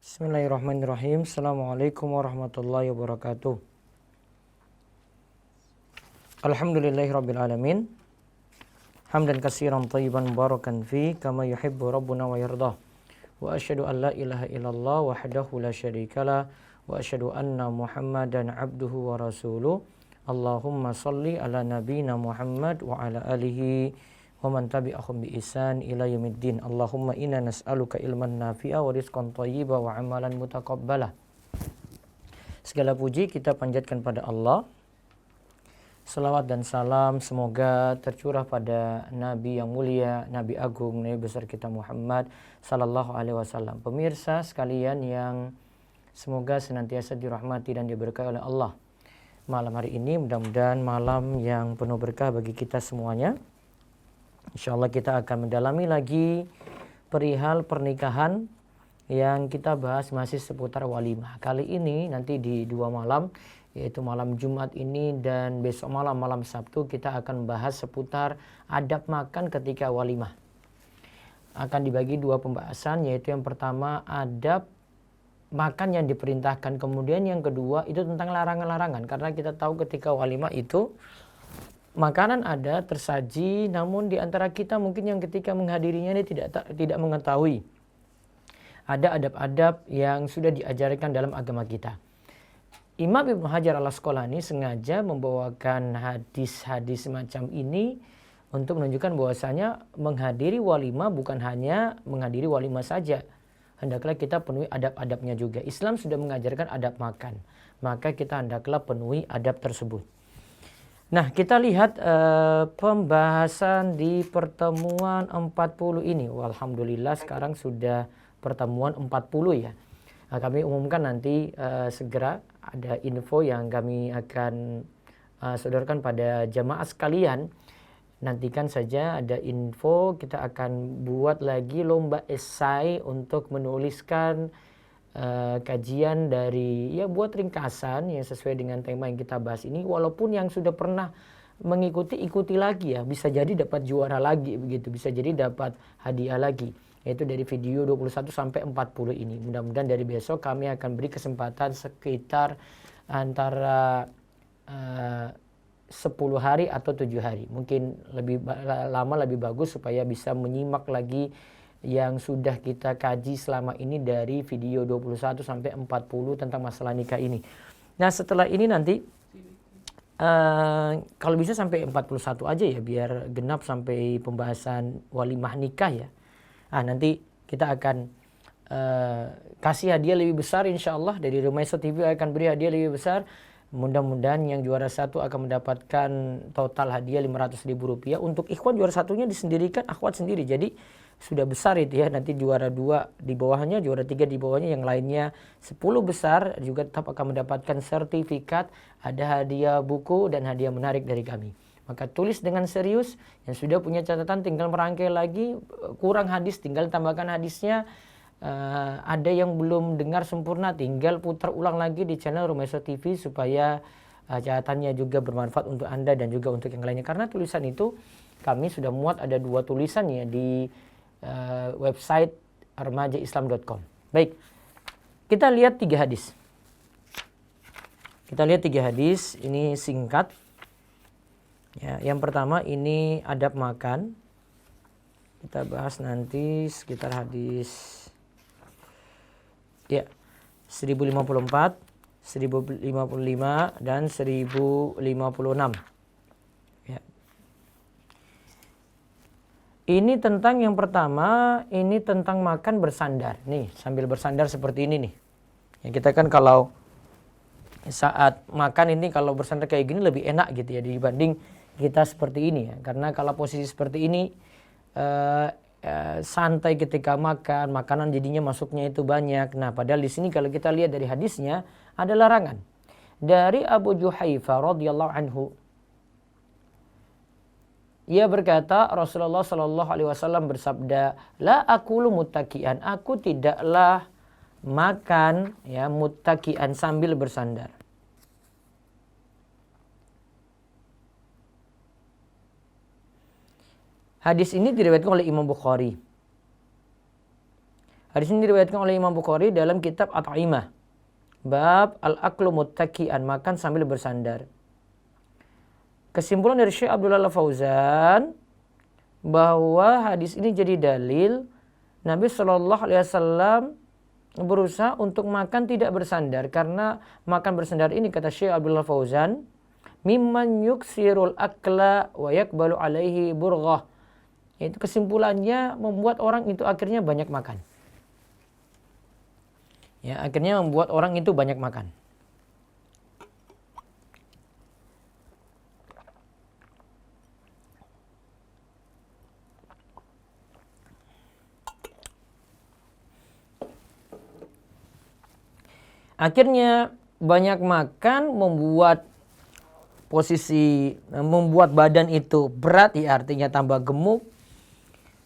Bismillahirrahmanirrahim. Assalamualaikum warahmatullahi wabarakatuh. Alhamdulillahirabbil alamin. Hamdan katsiran thayyiban mubarakan fi kama yuhibbu rabbuna wa yardah. Wa asyhadu an la ilaha illallah wahdahu la syarikalah wa asyhadu anna Muhammadan abduhu wa rasuluh. Allahumma shalli ala nabiyyina Muhammad wa ala alihi wa man tabi'ahum bi ihsan ila yaumiddin. Allahumma inna nas'aluka ilman nafi'a wa rizqan thayyiba wa amalan mutaqabbala. Segala puji kita panjatkan pada Allah. Salawat dan salam semoga tercurah pada Nabi yang mulia, Nabi agung, Nabi besar kita Muhammad sallallahu alaihi wasallam. Pemirsa sekalian yang semoga senantiasa dirahmati dan diberkahi oleh Allah. Malam hari ini mudah-mudahan malam yang penuh berkah bagi kita semuanya. InsyaAllah kita akan mendalami lagi perihal pernikahan yang kita bahas masih seputar walimah. Kali ini nanti di 2 malam, yaitu malam Jumat ini dan besok malam Sabtu, kita akan bahas seputar adab makan ketika walimah. Akan dibagi 2 pembahasan, yaitu yang pertama adab makan yang diperintahkan, kemudian yang kedua itu tentang larangan-larangan. Karena kita tahu ketika walimah itu makanan ada tersaji, namun di antara kita mungkin yang ketika menghadirinya ini tidak mengetahui ada adab-adab yang sudah diajarkan dalam agama kita. Imam Ibnu Hajar al-Asqalani sengaja membawakan hadis-hadis semacam ini untuk menunjukkan bahwasanya menghadiri walimah bukan hanya menghadiri walimah saja. Hendaklah kita penuhi adab-adabnya juga. Islam sudah mengajarkan adab makan, maka kita hendaklah penuhi adab tersebut. Nah, kita lihat pembahasan di pertemuan 40 ini. Alhamdulillah sekarang sudah pertemuan 40 ya. Nah, kami umumkan nanti segera ada info yang kami akan sodorkan pada jamaah sekalian. Nantikan saja ada info, kita akan buat lagi lomba esai untuk menuliskan kajian dari, ya buat ringkasan yang sesuai dengan tema yang kita bahas ini. Walaupun yang sudah pernah mengikuti, ikuti lagi ya, bisa jadi dapat juara lagi begitu, bisa jadi dapat hadiah lagi, yaitu dari video 21 sampai 40 ini. Mudah-mudahan dari besok kami akan beri kesempatan sekitar antara 10 hari atau 7 hari, mungkin lebih lama lebih bagus supaya bisa menyimak lagi yang sudah kita kaji selama ini dari video 21 sampai 40 tentang masalah nikah ini. Nah, setelah ini nanti kalau bisa sampai 41 aja ya, biar genap sampai pembahasan walimah nikah ya. Nanti kita akan kasih hadiah lebih besar insyaallah. Dari Rumaiso TV akan beri hadiah lebih besar. Mudah-mudahan yang juara 1 akan mendapatkan total hadiah Rp500.000. Untuk ikhwan juara 1-nya disendirikan, akhwat sendiri. Jadi sudah besar itu ya, nanti juara 2 di bawahnya, juara 3 di bawahnya, yang lainnya 10 besar juga tetap akan mendapatkan sertifikat, ada hadiah buku dan hadiah menarik dari kami. Maka tulis dengan serius, yang sudah punya catatan tinggal merangkai lagi, kurang hadis tinggal tambahkan hadisnya, ada yang belum dengar sempurna tinggal putar ulang lagi di channel Rumaiso TV supaya catatannya juga bermanfaat untuk Anda dan juga untuk yang lainnya. Karena tulisan itu kami sudah muat, ada 2 tulisan ya di website remajaislam.com. Baik, kita lihat 3 hadis. Kita lihat 3 hadis, ini singkat. Ya, yang pertama ini adab makan. Kita bahas nanti sekitar hadis ya 1054, 1055 dan 1056. Ini tentang yang pertama, ini tentang makan bersandar. Nih, sambil bersandar seperti ini nih. Ya, kita kan kalau saat makan ini kalau bersandar kayak gini lebih enak gitu ya dibanding kita seperti ini ya. Karena kalau posisi seperti ini santai ketika makan, makanan jadinya masuknya itu banyak. Nah, padahal di sini kalau kita lihat dari hadisnya ada larangan. Dari Abu Juhaifa radhiyallahu anhu, ia berkata, Rasulullah Shallallahu Alaihi Wasallam bersabda, la akulu muttakian, aku tidaklah makan ya muttakian sambil bersandar. Hadis ini diriwayatkan oleh Imam Bukhari. Hadis ini diriwayatkan oleh Imam Bukhari dalam kitab At-Ta'imah. Bab al-aklu muttaki'an, makan sambil bersandar. Kesimpulan dari Syekh Abdullah Al-Fauzan bahwa hadis ini jadi dalil Nabi Shallallahu Alaihi Wasallam berusaha untuk makan tidak bersandar, karena makan bersandar ini kata Syekh Abdullah Fauzan mimman yuksirul akla wa yakbalu alaihi burghah. Itu kesimpulannya membuat orang itu akhirnya banyak makan. Ya, akhirnya membuat orang itu banyak makan. Akhirnya banyak makan membuat badan itu berat, ya artinya tambah gemuk.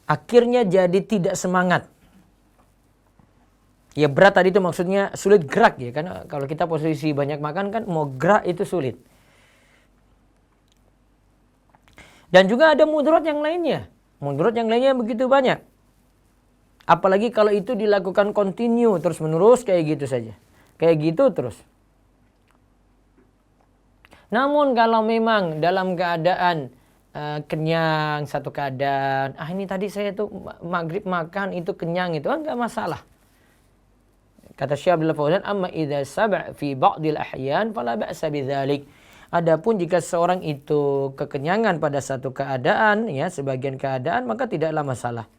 Akhirnya jadi tidak semangat. Ya berat tadi itu maksudnya sulit gerak ya, karena kalau kita posisi banyak makan kan mau gerak itu sulit. Dan juga ada mudarat yang lainnya. Mudarat yang lainnya begitu banyak. Apalagi kalau itu dilakukan kontinu terus menerus kayak gitu saja. Kayak gitu terus. Namun kalau memang dalam keadaan kenyang satu keadaan, ini tadi saya tuh maghrib makan itu kenyang itu enggak masalah. Kata Syekh Abdullah Fauzan, amma idza sab' fi ba'dil ahyan fala ba'sa bidzalik. Adapun jika seorang itu kekenyangan pada satu keadaan, ya sebagian keadaan, maka tidaklah masalah.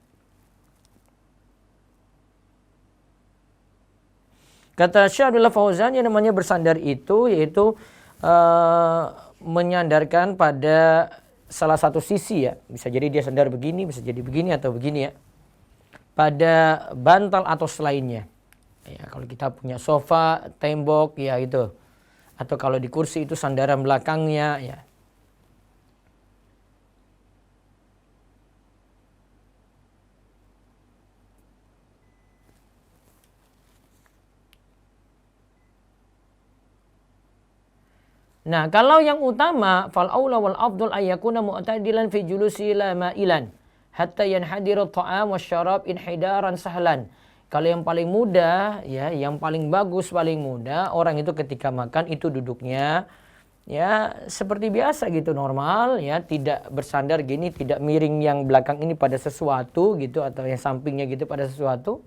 Kata Syekh Abdullah Fauzan, yang namanya bersandar itu yaitu menyandarkan pada salah satu sisi ya. Bisa jadi dia sandar begini, bisa jadi begini atau begini ya. Pada bantal atau selainnya. Ya, kalau kita punya sofa, tembok, ya itu. Atau kalau di kursi itu sandaran belakangnya, ya. Nah, kalau yang utama, fal aula wal afdal ayyakuna mu'tadilan fi julusi la ma'ilan hatta yanhadiru at-ta'am wasyarab inhidaran sahlan. Kalau yang paling mudah, ya, yang paling bagus, paling mudah, orang itu ketika makan itu duduknya ya seperti biasa gitu, normal, ya, tidak bersandar gini, tidak miring yang belakang ini pada sesuatu gitu atau yang sampingnya gitu pada sesuatu.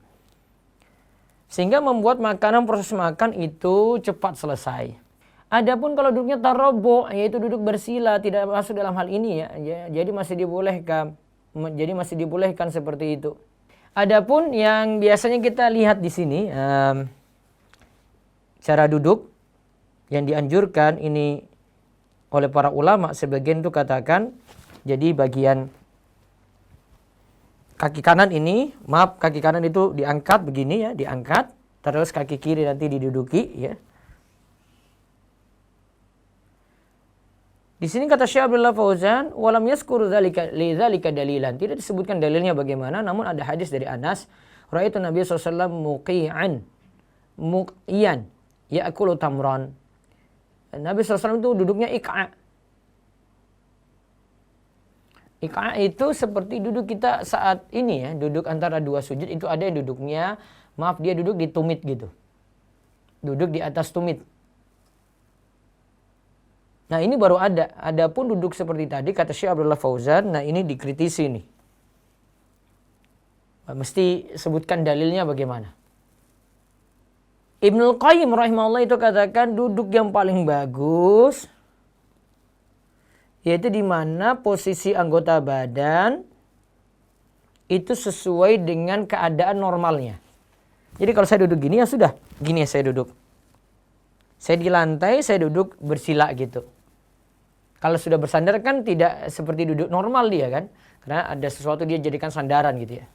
Sehingga membuat makanan, proses makan itu cepat selesai. Adapun kalau duduknya tarobbo, yaitu duduk bersila, tidak masuk dalam hal ini ya. Jadi masih dibolehkan. Jadi masih dibolehkan seperti itu. Adapun yang biasanya kita lihat di sini, cara duduk yang dianjurkan ini oleh para ulama, sebagian itu katakan, jadi bagian kaki kanan ini, kaki kanan itu diangkat begini ya, diangkat, terus kaki kiri nanti diduduki ya. Di sini kata Syekh Abdullah Fauzan, walam yazkur lidzalika dalilan. Tidak disebutkan dalilnya bagaimana, namun ada hadis dari Anas, ra'aitu Nabi SAW muqiyan ya'kulu tamran. Nabi SAW itu duduknya ik'a. Ik'a itu seperti duduk kita saat ini ya, duduk antara dua sujud itu ada yang duduknya, dia duduk di tumit gitu. Duduk di atas tumit. Nah ini baru ada. Adapun duduk seperti tadi kata Syekh Abdullah Fauzan, nah ini dikritisi nih. Mesti sebutkan dalilnya bagaimana. Ibnul Qayyim rahimahullah itu katakan duduk yang paling bagus yaitu di mana posisi anggota badan itu sesuai dengan keadaan normalnya. Jadi kalau saya duduk gini ya sudah, gini ya saya duduk. Saya di lantai, saya duduk bersila gitu. Kalau sudah bersandar kan tidak seperti duduk normal dia kan. Karena ada sesuatu dia jadikan sandaran gitu ya.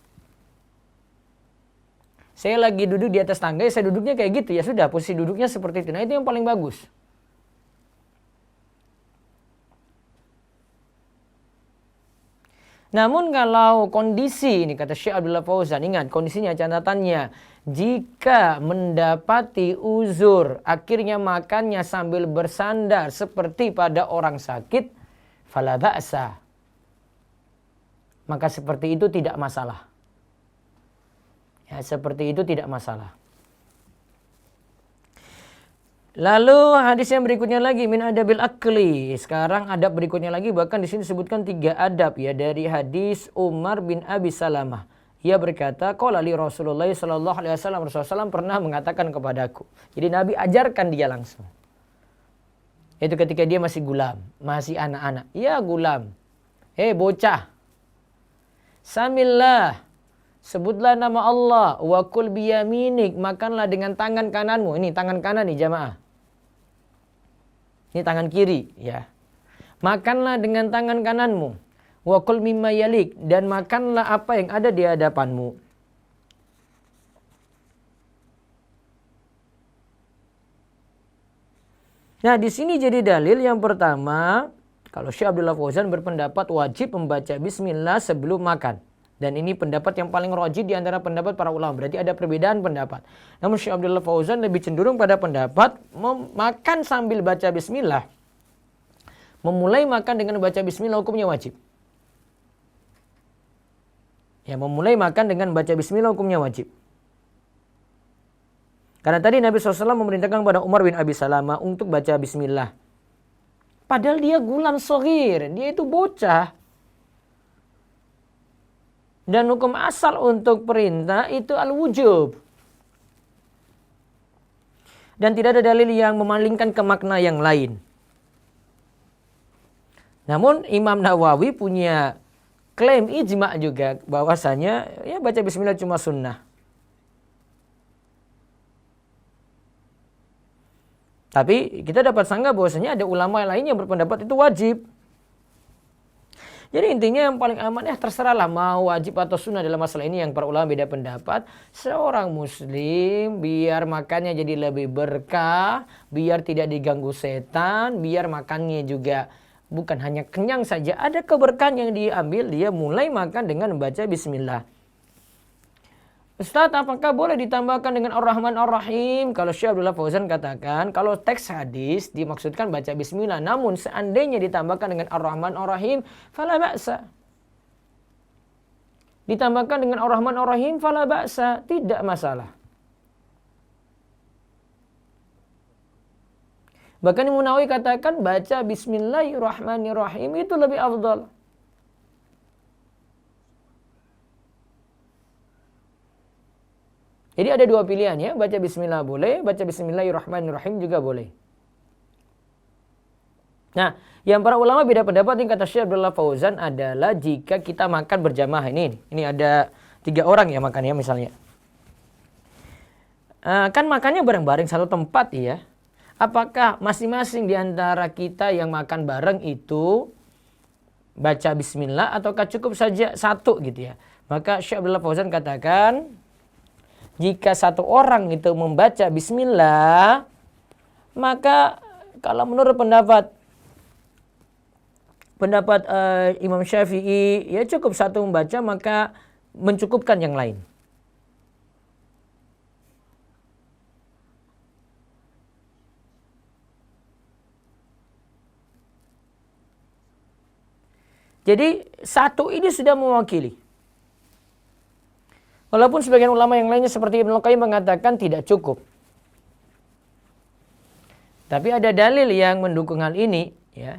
Saya lagi duduk di atas tangga, saya duduknya kayak gitu. Ya sudah, posisi duduknya seperti itu. Nah itu yang paling bagus. Namun kalau kondisi, ini kata Syekh Abdullah Fauzan, ingat kondisinya, catatannya, jika mendapati uzur, akhirnya makannya sambil bersandar seperti pada orang sakit, fala ba'sa. Maka seperti itu tidak masalah. Ya, seperti itu tidak masalah. Lalu hadis yang berikutnya lagi min adabil akli. Sekarang adab berikutnya lagi, bahkan di sini disebutkan 3 adab ya, dari hadis Umar bin Abi Salamah. Ia berkata, qala li Rasulullah sallallahu alaihi wasallam, Rasulullah SAW pernah mengatakan kepadaku. Jadi Nabi ajarkan dia langsung. Itu ketika dia masih gulam, masih anak-anak. Ya gulam. Bocah. Samillah. Sebutlah nama Allah. Wa kul biyaminik. Makanlah dengan tangan kananmu. Ini tangan kanan nih jamaah. Ini tangan kiri ya. Makanlah dengan tangan kananmu. Wa kul mimma yalik. Dan makanlah apa yang ada di hadapanmu. Nah, di sini jadi dalil yang pertama, kalau Syekh Abdullah Fauzan berpendapat wajib membaca bismillah sebelum makan. Dan ini pendapat yang paling rajih di antara pendapat para ulama. Berarti ada perbedaan pendapat. Namun Syekh Abdullah Fauzan lebih cenderung pada pendapat makan sambil baca bismillah. Memulai makan dengan baca bismillah hukumnya wajib. Ya, memulai makan dengan baca bismillah hukumnya wajib. Karena tadi Nabi SAW memerintahkan kepada Umar bin Abi Salamah untuk baca bismillah. Padahal dia gulam shaghir, dia itu bocah. Dan hukum asal untuk perintah itu al-wujub. Dan tidak ada dalil yang memalingkan ke makna yang lain. Namun Imam Nawawi punya klaim ijma' juga bahwasanya ya baca bismillah cuma sunnah. Tapi kita dapat sanggah bahwasanya ada ulama lain yang berpendapat itu wajib. Jadi intinya yang paling aman ya terserahlah mau wajib atau sunnah dalam masalah ini, yang para ulama beda pendapat. Seorang muslim biar makannya jadi lebih berkah, biar tidak diganggu setan, biar makannya juga bukan hanya kenyang saja, ada keberkahan yang diambil, dia mulai makan dengan membaca bismillah. Ustaz, apakah boleh ditambahkan dengan Ar-Rahman Ar-Rahim? Kalau Syekh Abdullah Fauzan katakan, kalau teks hadis dimaksudkan baca bismillah, namun seandainya ditambahkan dengan Ar-Rahman Ar-Rahim, fala ba'sa. Ditambahkan dengan Ar-Rahman Ar-Rahim, fala ba'sa, tidak masalah. Bahkan Imam Nawawi katakan baca Bismillahirrahmanirrahim itu lebih afdal. Jadi ada 2 pilihan ya, baca bismillah boleh, baca bismillahirrahmanirrahim juga boleh. Nah, yang para ulama beda pendapat yang kata Syekh Abdullah Fauzan adalah jika kita makan berjamaah ini ada 3 orang ya makannya misalnya. Kan makannya bareng-bareng satu tempat ya. Apakah masing-masing di antara kita yang makan bareng itu baca bismillah ataukah cukup saja satu gitu ya? Maka Syekh Abdullah Fauzan katakan, jika satu orang itu membaca bismillah, maka kalau menurut pendapat Imam Syafi'i, ya cukup satu membaca maka mencukupkan yang lain. Jadi satu ini sudah mewakili. Walaupun sebagian ulama yang lainnya seperti Ibnu Qayyim mengatakan tidak cukup. Tapi ada dalil yang mendukung hal ini ya.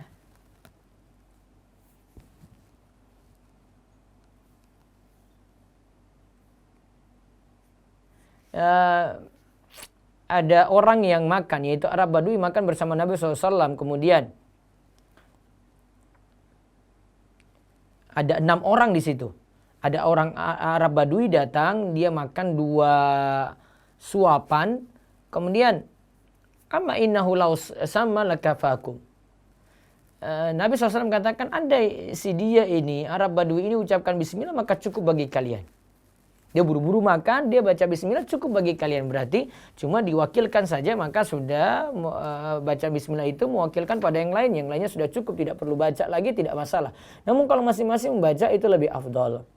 Ada orang yang makan, yaitu Arab Badui makan bersama Nabi SAW. Kemudian ada 6 orang di situ. Ada orang Arab Badui datang, dia makan 2 suapan. Kemudian, amma innahu law sama lakafakum. Nabi SAW katakan, andai si dia ini, Arab Badui ini ucapkan bismillah, maka cukup bagi kalian. Dia buru-buru makan, dia baca bismillah, cukup bagi kalian. Berarti cuma diwakilkan saja, maka sudah baca bismillah itu mewakilkan pada yang lain. Yang lainnya sudah cukup, tidak perlu baca lagi, tidak masalah. Namun kalau masing-masing membaca itu lebih afdal.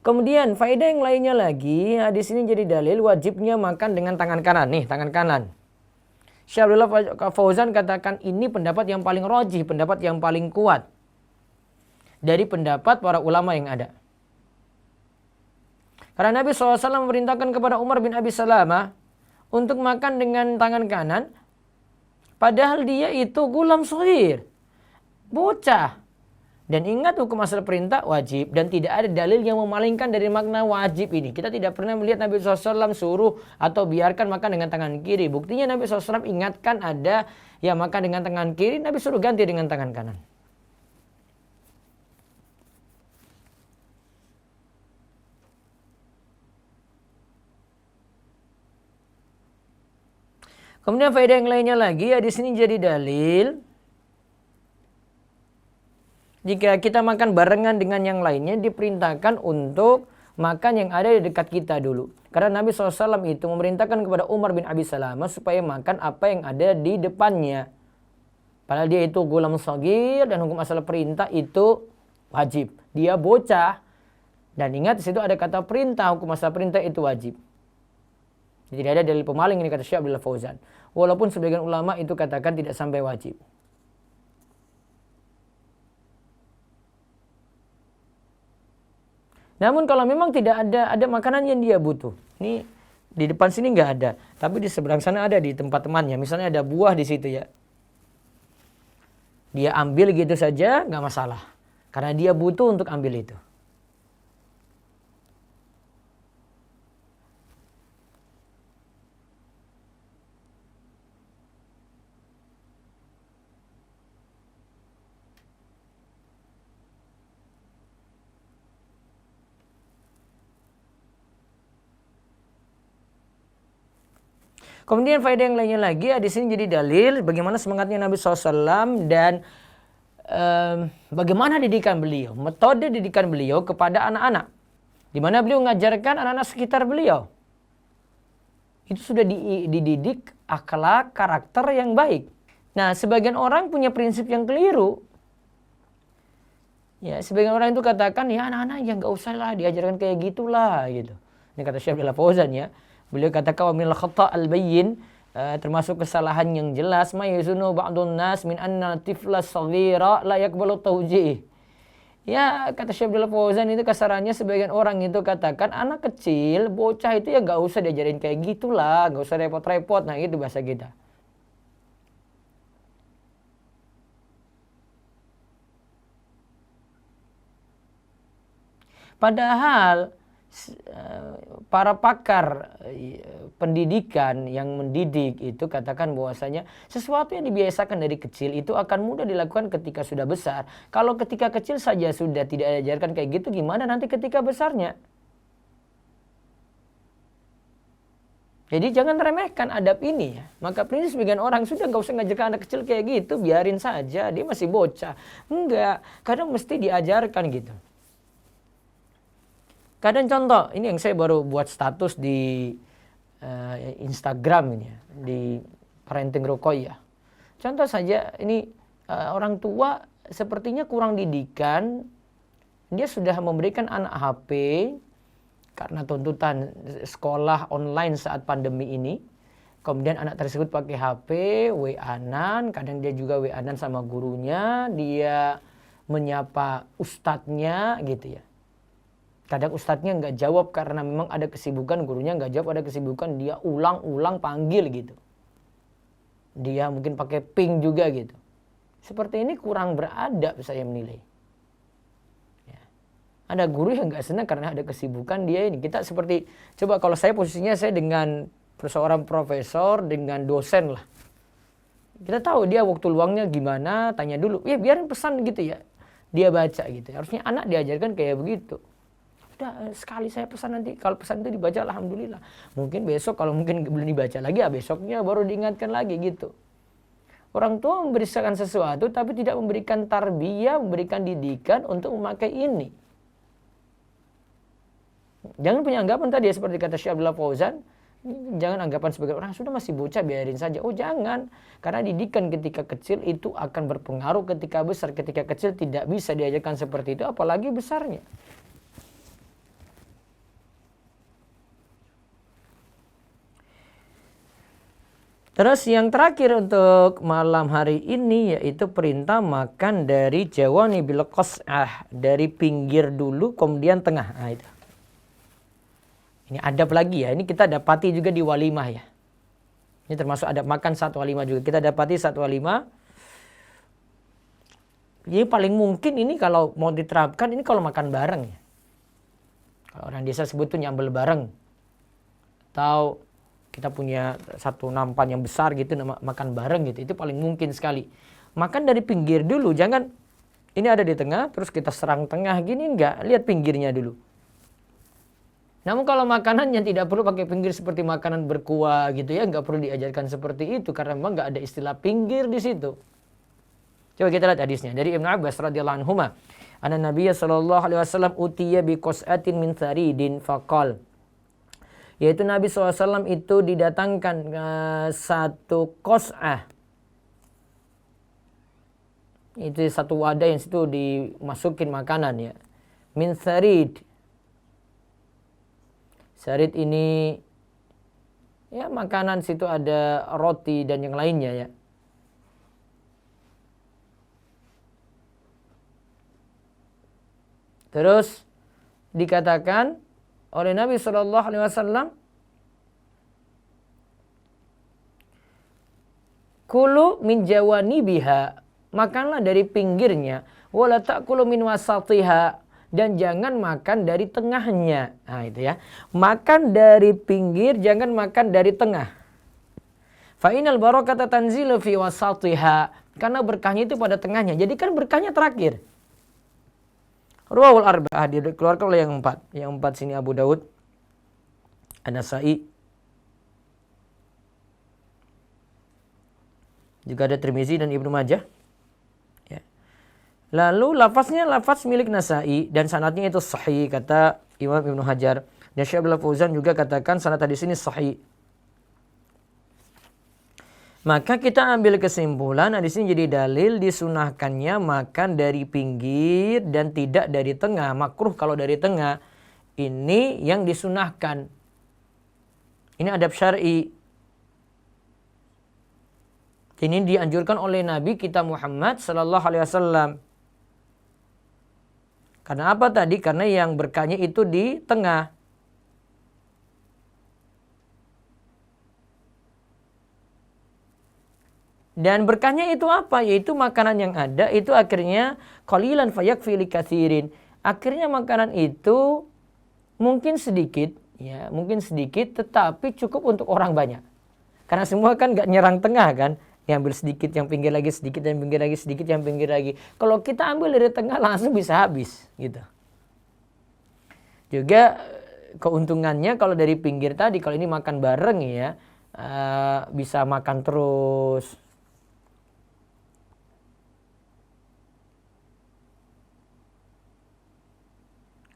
Kemudian faedah yang lainnya lagi, hadis ini jadi dalil wajibnya makan dengan tangan kanan. Nih, tangan kanan. Syekh Abdullah Fauzan katakan ini pendapat yang paling rajih, pendapat yang paling kuat dari pendapat para ulama yang ada. Karena Nabi SAW memerintahkan kepada Umar bin Abi Salamah untuk makan dengan tangan kanan. Padahal dia itu gulam shaghir, bocah. Dan ingat hukum asal perintah wajib. Dan tidak ada dalil yang memalingkan dari makna wajib ini. Kita tidak pernah melihat Nabi SAW suruh atau biarkan makan dengan tangan kiri. Buktinya Nabi SAW ingatkan ada yang makan dengan tangan kiri, Nabi suruh ganti dengan tangan kanan. Kemudian faedah yang lainnya lagi ya, di sini jadi dalil jika kita makan barengan dengan yang lainnya diperintahkan untuk makan yang ada di dekat kita dulu. Karena Nabi SAW itu memerintahkan kepada Umar bin Abi Salamah supaya makan apa yang ada di depannya. Padahal dia itu gulam shaghir dan hukum asal perintah itu wajib. Dia bocah. Dan ingat di situ ada kata perintah, hukum asal perintah itu wajib. Tidak ada dalil pemaling ini kata Syekh Abdullah Fauzan. Walaupun sebagian ulama itu katakan tidak sampai wajib. Namun kalau memang tidak ada makanan yang dia butuh. Ini di depan sini nggak ada, tapi di seberang sana ada di tempat temannya. Misalnya ada buah di situ ya. Dia ambil gitu saja nggak masalah. Karena dia butuh untuk ambil itu. Kemudian faedah yang lainnya lagi ya, di sini jadi dalil bagaimana semangatnya Nabi SAW dan bagaimana didikan beliau, metode didikan beliau kepada anak-anak. Di mana beliau mengajarkan anak-anak sekitar beliau. Itu sudah dididik akhlak, karakter yang baik. Nah, sebagian orang punya prinsip yang keliru. Ya, sebagian orang itu katakan, ya anak-anak ya nggak usah lah diajarkan kayak gitulah gitu. Ini kata Syekh Abdullah Fauzan ya. Beliau katakan wa minal khata' al-bayyin, termasuk kesalahan yang jelas, ma yazunu ba'dun nas min anna tifla shaghira la yaqbalu tawjih. Ya, kata Syekh Abdullah Fauzan itu kasarannya sebagian orang itu katakan anak kecil, bocah itu ya nggak usah diajarin kayak gitulah, nggak usah repot-repot. Nah, itu bahasa kita. Padahal para pakar pendidikan yang mendidik itu katakan bahwasanya sesuatu yang dibiasakan dari kecil itu akan mudah dilakukan ketika sudah besar. Kalau ketika kecil saja sudah tidak diajarkan kayak gitu, gimana nanti ketika besarnya? Jadi jangan remehkan adab ini ya. Maka prinsip sebagian orang sudah nggak usah ngajarkan anak kecil kayak gitu, biarin saja, dia masih bocah. Enggak, kadang mesti diajarkan gitu. Kadang contoh, ini yang saya baru buat status di Instagram ini ya, di Parenting Ruqayyah. Contoh saja, ini orang tua sepertinya kurang didikan, dia sudah memberikan anak HP karena tuntutan sekolah online saat pandemi ini. Kemudian anak tersebut pakai HP, WA-an, kadang dia juga WA-an sama gurunya, dia menyapa ustadznya gitu ya. Kadang ustadznya nggak jawab karena memang ada kesibukan, gurunya nggak jawab, ada kesibukan, dia ulang-ulang panggil gitu. Dia mungkin pakai ping juga gitu. Seperti ini kurang beradab saya menilai. Ya. Ada guru yang nggak senang karena ada kesibukan dia ini. Kita seperti, coba kalau saya posisinya saya dengan seorang profesor, dengan dosen lah. Kita tahu dia waktu luangnya gimana, tanya dulu. Ya biarin pesan gitu ya. Dia baca gitu. Harusnya anak diajarkan kayak begitu. Udah sekali saya pesan, nanti kalau pesan itu dibaca alhamdulillah. Mungkin besok kalau mungkin belum dibaca lagi ya besoknya baru diingatkan lagi gitu. Orang tua memberikan sesuatu tapi tidak memberikan tarbiyah, memberikan didikan untuk memakai ini. Jangan punya anggapan tadi ya, seperti kata Syekh Abdullah Fauzan, jangan anggapan sebagai orang sudah masih bocah biarin saja. Oh jangan, karena didikan ketika kecil itu akan berpengaruh ketika besar. Ketika kecil tidak bisa diajarkan seperti itu, apalagi besarnya. Terus yang terakhir untuk malam hari ini yaitu perintah makan dari jawani bil qas'ah, dari pinggir dulu kemudian tengah. Nah, itu. Ini adab lagi ya, ini kita dapati juga di walimah ya. Ini termasuk adab makan saat walimah juga. Kita dapati saat walimah. Jadi paling mungkin ini kalau mau diterapkan ini kalau makan bareng ya. Kalau orang desa sebut tuh nyambel bareng. Atau kita punya satu nampan yang besar gitu makan bareng gitu. Itu paling mungkin sekali. Makan dari pinggir dulu, jangan ini ada di tengah terus kita serang tengah gini, enggak. Lihat pinggirnya dulu. Namun kalau makanannya tidak perlu pakai pinggir seperti makanan berkuah gitu ya, nggak perlu diajarkan seperti itu karena memang nggak ada istilah pinggir di situ. Coba kita lihat hadisnya dari Ibnu Abbas radhiyallahu anhuma. Anna Nabiyya sallallahu alaihi wasallam utiya bi qas'atin min tharidin faqal. Yaitu Nabi SAW itu didatangkan satu qas'ah. Itu satu wadah yang situ dimasukin makanan ya. Min tharid. Sarid ini ya makanan situ ada roti dan yang lainnya ya. Terus dikatakan oleh Nabi Shallallahu Alaihi Wasallam, kulu min jawanibiha, makanlah dari pinggirnya, wala ta'kulu min wasatiha, dan jangan makan dari tengahnya. Nah itu ya. Makan dari pinggir, jangan makan dari tengah. Fa inal barakata tanzilu fi wasatiha. Karena berkahnya itu pada tengahnya. Jadi kan berkahnya terakhir. Ruwahul arba'ah, dikeluarkan oleh yang empat. Yang empat sini Abu Daud, An-Nasa'i. Juga ada Tirmizi dan Ibnu Majah. Lalu lafaznya lafaz milik Nasa'i dan sanadnya itu sahih kata Imam Ibnu Hajar. Dan Syekh Abdullah Fauzan juga katakan sanad hadis ini sahih. Maka kita ambil kesimpulan hadis ini jadi dalil disunahkannya makan dari pinggir dan tidak dari tengah. Makruh kalau dari tengah. Ini yang disunahkan. Ini adab syar'i. Ini dianjurkan oleh Nabi kita Muhammad sallallahu alaihi wasallam. Karena apa tadi? Karena yang berkahnya itu di tengah. Dan berkahnya itu apa? Yaitu makanan yang ada itu akhirnya qalilan fayakfi likatsirin. Akhirnya makanan itu mungkin sedikit, ya, mungkin sedikit tetapi cukup untuk orang banyak. Karena semua kan enggak nyerang tengah kan? Yang ambil sedikit, yang pinggir lagi sedikit, yang pinggir lagi sedikit, yang pinggir lagi. Kalau kita ambil dari tengah langsung bisa habis gitu. Juga keuntungannya kalau dari pinggir tadi, kalau ini makan bareng ya, bisa makan terus.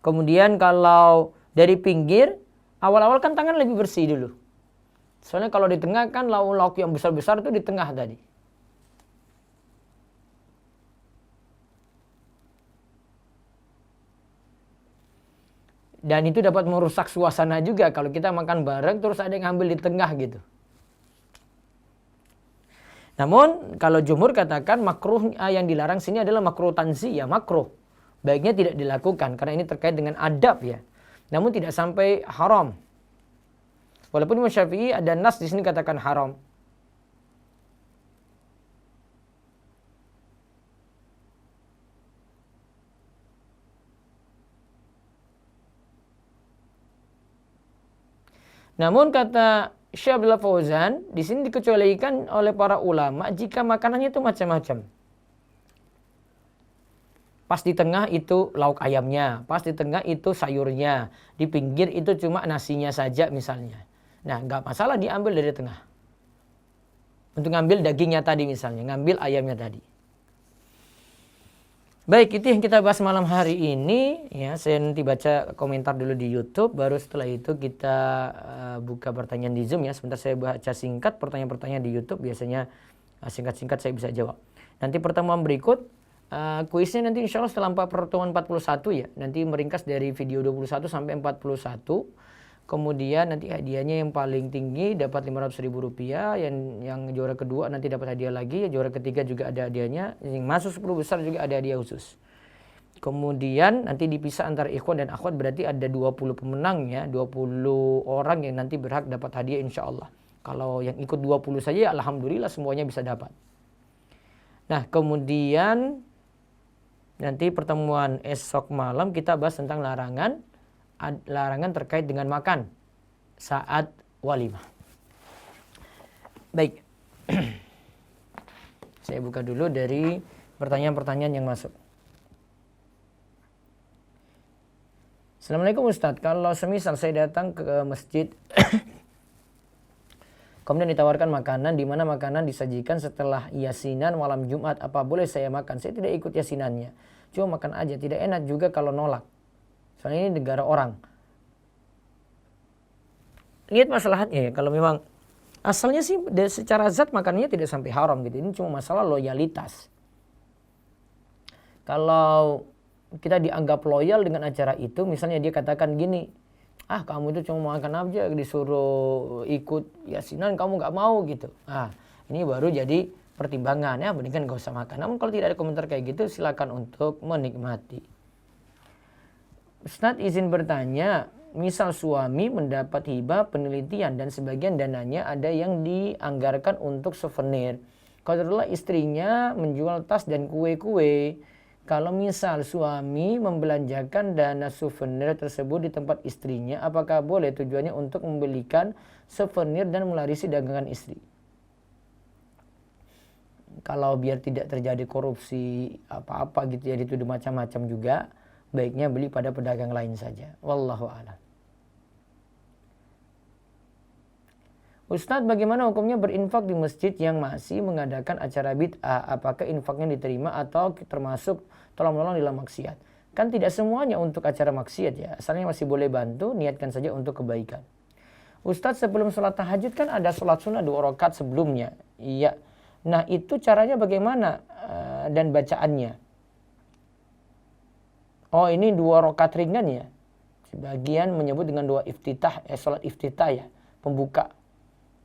Kemudian kalau dari pinggir, awal-awal kan tangan lebih bersih dulu. Soalnya kalau di tengah kan lauk-lauk yang besar-besar itu di tengah tadi. Dan itu dapat merusak suasana juga kalau kita makan bareng terus ada yang ngambil di tengah gitu. Namun kalau jumhur katakan makruh yang dilarang sini adalah makruh tanzi ya, makruh. Baiknya tidak dilakukan karena ini terkait dengan adab ya. Namun tidak sampai haram. Walaupun Imam Syafi'i ada nas di sini katakan haram. Namun kata Syekh Abdullah Fauzan, di sini dikecualikan oleh para ulama jika makanannya itu macam-macam. Pas di tengah itu lauk ayamnya, pas di tengah itu sayurnya, di pinggir itu cuma nasinya saja misalnya. Nah, nggak masalah diambil dari tengah. Untuk ngambil dagingnya tadi misalnya, ngambil ayamnya tadi. Baik, itu yang kita bahas malam hari ini. Ya, saya nanti baca komentar dulu di YouTube, baru setelah itu kita buka pertanyaan di Zoom ya. Sebentar saya baca singkat pertanyaan-pertanyaan di YouTube, biasanya singkat-singkat saya bisa jawab. Nanti pertemuan berikut, kuisnya nanti insya Allah setelah pertemuan 41 ya. Nanti meringkas dari video 21 sampai 41. Kemudian nanti hadiahnya yang paling tinggi dapat Rp500.000, yang juara kedua nanti dapat hadiah lagi, juara ketiga juga ada hadiahnya, yang masuk 10 besar juga ada hadiah khusus. Kemudian nanti dipisah antara ikhwan dan akhwat, berarti ada 20 pemenang ya, 20 orang yang nanti berhak dapat hadiah insya Allah. Kalau yang ikut 20 saja ya alhamdulillah semuanya bisa dapat. Nah kemudian nanti pertemuan esok malam kita bahas tentang larangan terkait dengan makan saat walimah. Baik. Saya buka dulu dari pertanyaan-pertanyaan yang masuk. Assalamualaikum Ustadz, kalau semisal saya datang ke masjid kemudian ditawarkan makanan, di mana makanan disajikan setelah yasinan malam Jumat, apa boleh saya makan? Saya tidak ikut yasinannya, cuma makan aja. Tidak enak juga kalau nolak, soalnya ini negara orang. Lihat masalahnya ya, kalau memang asalnya sih secara zat makanannya tidak sampai haram gitu, ini cuma masalah loyalitas. Kalau kita dianggap loyal dengan acara itu, misalnya dia katakan gini, kamu itu cuma makan aja, disuruh ikut yasinan kamu gak mau gitu. Ini baru jadi pertimbangan ya, mendingan gak usah makan. Namun kalau tidak ada komentar kayak gitu, silakan untuk menikmati. Ustadz izin bertanya, misal suami mendapat hibah penelitian dan sebagian dananya ada yang dianggarkan untuk souvenir. Qadarullah istrinya menjual tas dan kue-kue. Kalau misal suami membelanjakan dana souvenir tersebut di tempat istrinya, apakah boleh tujuannya untuk membelikan souvenir dan melarisi dagangan istri? Kalau biar tidak terjadi korupsi apa-apa gitu ya, dituduh macam-macam juga, baiknya beli pada pedagang lain saja. Wallahu a'lam. Ustadz, bagaimana hukumnya berinfak di masjid yang masih mengadakan acara bid'ah? Apakah infaknya diterima atau termasuk tolong-menolong dalam maksiat? Kan tidak semuanya untuk acara maksiat ya. Asalnya masih boleh bantu, niatkan saja untuk kebaikan. Ustadz, sebelum sholat tahajud kan ada sholat sunnah 2 rakaat sebelumnya. Iya. Nah itu caranya bagaimana dan bacaannya? Oh ini 2 rakaat ringan ya. Sebagian menyebut dengan doa iftitah, sholat iftitah ya, pembuka.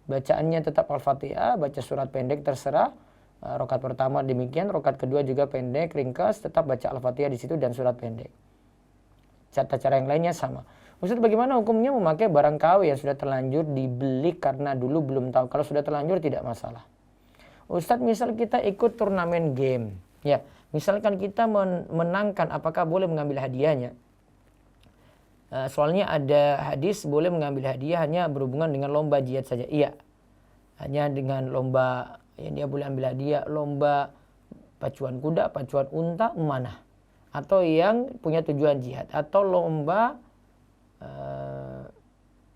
Bacaannya tetap Al-Fatihah, baca surat pendek terserah. Rakaat pertama demikian, rakaat kedua juga pendek, ringkas, tetap baca Al-Fatihah di situ dan surat pendek. Cara yang lainnya sama. Ustaz, bagaimana hukumnya memakai barang KW yang sudah terlanjur dibeli karena dulu belum tahu? Kalau sudah terlanjur tidak masalah. Ustaz, misal kita ikut turnamen game, ya, misalkan kita menangkan, apakah boleh mengambil hadiahnya? Soalnya ada hadis boleh mengambil hadiah hanya berhubungan dengan lomba jihad saja. Iya, hanya dengan lomba yang dia boleh ambil hadiah, lomba pacuan kuda, pacuan unta, memanah, atau yang punya tujuan jihad, atau lomba